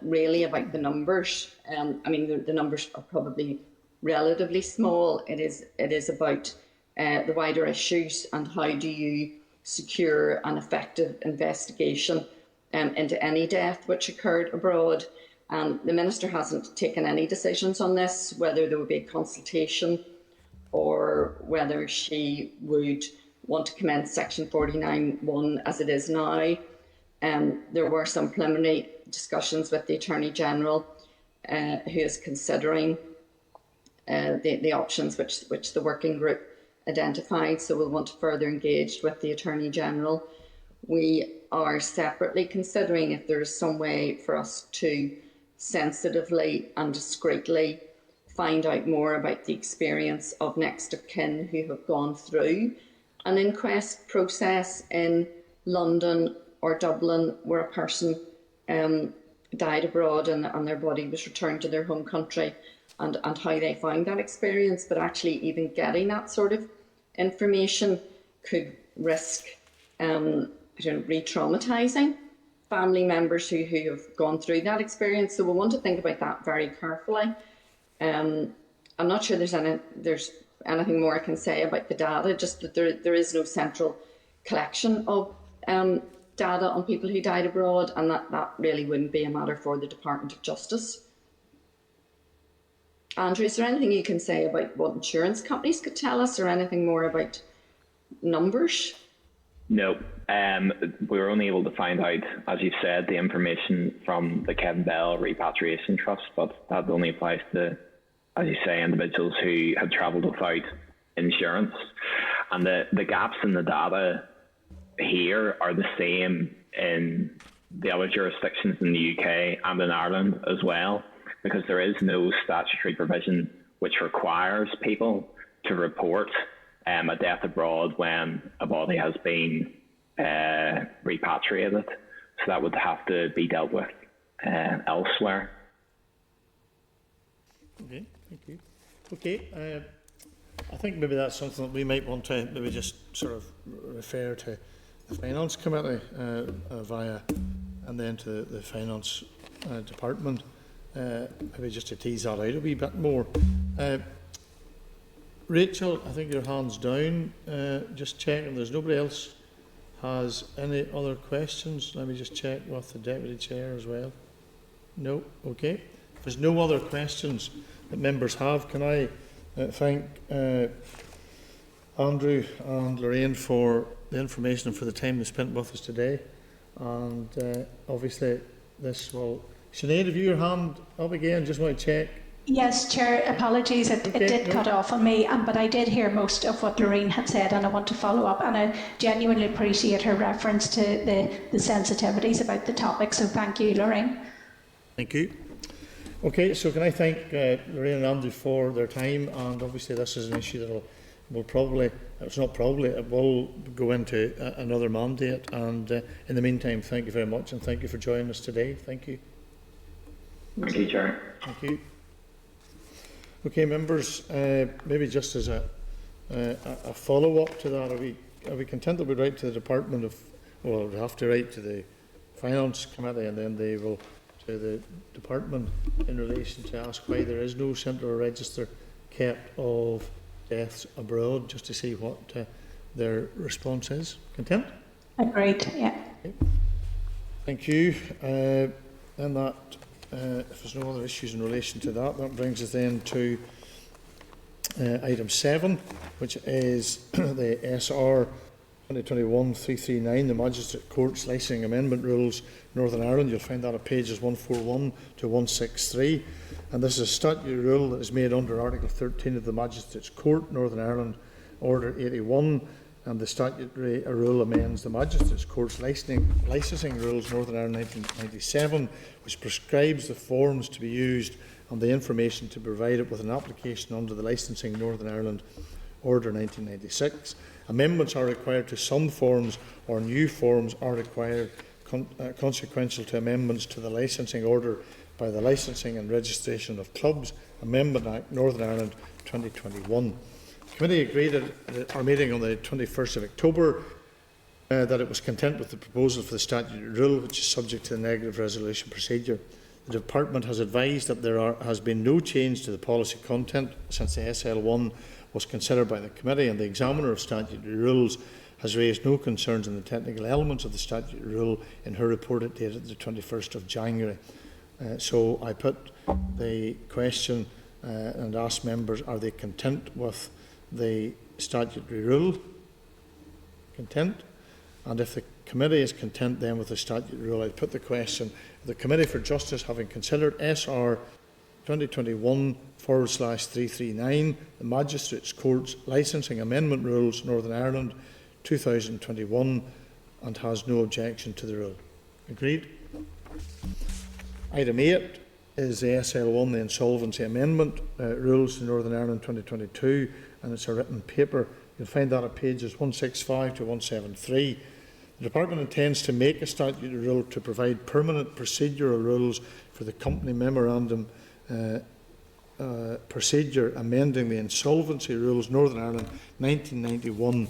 really about the numbers. The numbers are probably relatively small. It is about the wider issues and how do you secure an effective investigation into any death which occurred abroad. The Minister hasn't taken any decisions on this, whether there would be a consultation or whether she would want to commence Section 49(1) as it is now. There were some preliminary discussions with the Attorney General, who is considering the options which the working group identified, so we'll want to further engage with the Attorney General. We are separately considering if there is some way for us to sensitively and discreetly find out more about the experience of next of kin who have gone through an inquest process in London or Dublin where a person died abroad and their body was returned to their home country, and how they found that experience. But actually even getting that sort of information could risk re-traumatising family members who have gone through that experience. So we want to think about that very carefully. I'm not sure there's anything more I can say about the data, just that there is no central collection of data on people who died abroad, and that really wouldn't be a matter for the Department of Justice. Andrew, is there anything you can say about what insurance companies could tell us, or anything more about numbers? No, we were only able to find out, as you said, the information from the Kevin Bell Repatriation Trust, but that only applies to, as you say, individuals who have travelled without insurance. And the gaps in the data here are the same in the other jurisdictions in the UK and in Ireland as well, because there is no statutory provision which requires people to report a death abroad when a body has been repatriated. So that would have to be dealt with elsewhere. Okay, thank you. Okay, I think maybe that's something that we might want to maybe just sort of refer to the Finance Committee via, and then to the Finance Department, maybe just to tease that out a wee bit more. Rachel, I think your hand's down. Just checking, there's nobody else has any other questions. Let me just check with the Deputy Chair as well. No? Okay. If there's no other questions that members have, can I thank Andrew and Lorraine for the information and for the time they spent with us today. And obviously this will... Sinead, have you your hand up again? Just want to check. Yes, Chair, apologies, it did cut off on me, but I did hear most of what Lorraine had said, and I want to follow up, and I genuinely appreciate her reference to the sensitivities about the topic, so thank you, Lorraine. Thank you. Okay, so can I thank Lorraine and Andrew for their time, and obviously this is an issue that will probably, it's not probably, it will go into another mandate, and in the meantime, thank you very much, and thank you for joining us today. Thank you. Thank you, Chair. Thank you. Okay, members, maybe just as a follow-up to that, are we content that we write to the Department of, well, we have to write to the Finance Committee, and then they will to the Department in relation to ask why there is no central register kept of deaths abroad, just to see what their response is. Content? Agreed, yeah. Okay. Thank you. And that, if there's no other issues in relation to that, that brings us then to item 7, which is the SR 2021-339, the Magistrate Courts Licensing Amendment Rules, Northern Ireland. You'll find that at pages 141 to 163. And this is a statutory rule that is made under Article 13 of the Magistrates Court, Northern Ireland, Order 81. And the statutory rule amends the Magistrates Court's licensing rules, Northern Ireland 1997, which prescribes the forms to be used and the information to be provided with an application under the Licensing Northern Ireland Order 1996. Amendments are required to some forms, or new forms are required consequential to amendments to the licensing order by the Licensing and Registration of Clubs Amendment Act, Northern Ireland 2021. The committee agreed at our meeting on the 21st of October that it was content with the proposal for the statutory rule, which is subject to the negative resolution procedure. The Department has advised that there has been no change to the policy content since the SL1 was considered by the committee, and the examiner of statutory rules has raised no concerns on the technical elements of the statutory rule in her report dated the 21st of January. So I put the question and asked members, are they content with the statutory rule? Content? And if the committee is content then with the statutory rule, I put the question, the Committee for Justice, having considered SR 2021/339, the Magistrates Courts Licensing Amendment Rules, Northern Ireland 2021, and has no objection to the rule. Agreed? Item 8 is the SL1, the Insolvency Amendment Rules in Northern Ireland 2022, and it's a written paper. You'll find that at pages 165 to 173. The Department intends to make a statutory rule to provide permanent procedural rules for the company memorandum procedure amending the Insolvency Rules Northern Ireland 1991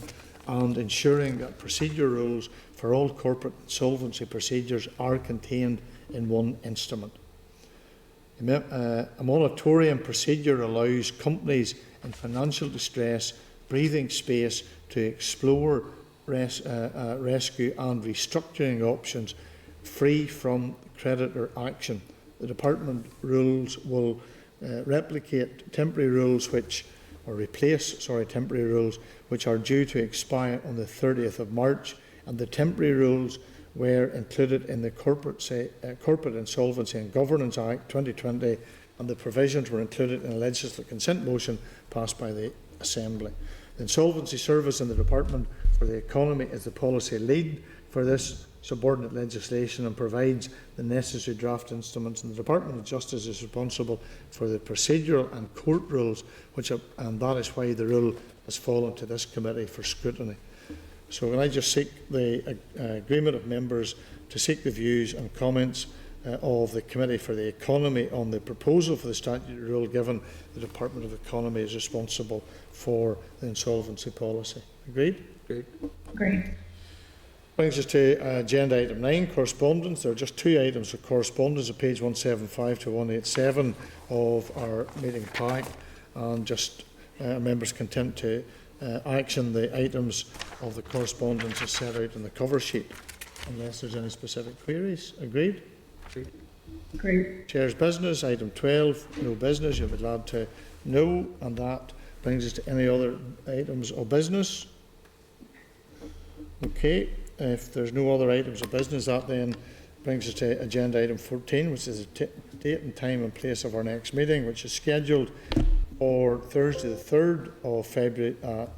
and ensuring that procedure rules for all corporate insolvency procedures are contained in one instrument. A moratorium procedure allows companies in financial distress breathing space to explore rescue and restructuring options free from creditor action. The Department rules will replicate temporary rules replace temporary rules which are due to expire on the 30th of March, and the temporary rules were included in the Corporate Insolvency and Governance Act 2020, and the provisions were included in a legislative consent motion passed by the Assembly. The Insolvency Service in the Department for the Economy is the policy lead for this subordinate legislation and provides the necessary draft instruments, and the Department of Justice is responsible for the procedural and court rules, and that is why the rule has fallen to this committee for scrutiny. So can I just seek the agreement of members to seek the views and comments of the Committee for the Economy on the proposal for the statutory rule, given the Department of Economy is responsible for the insolvency policy. Agreed? Agreed. Brings us to agenda item 9, correspondence. There are just 2 items of correspondence at page 175 to 187 of our meeting pack, and just members content to action the items of the correspondence as set out in the cover sheet, unless there's any specific queries. Agreed? Agreed. Chair's business, item 12, no business. You'll be glad to know, and that brings us to any other items of business. Okay. If there's no other items of business, that then brings us to agenda item 14, which is the date and time and place of our next meeting, which is scheduled for Thursday the 3rd of February at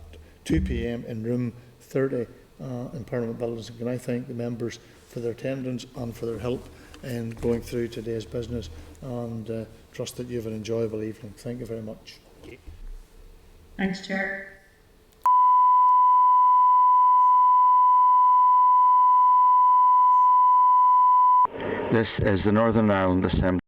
2 p.m. in room 30 in Parliament Buildings. And can I thank the members for their attendance and for their help in going through today's business, and trust that you have an enjoyable evening. Thank you very much. Thanks, Chair. This is the Northern Ireland Assembly.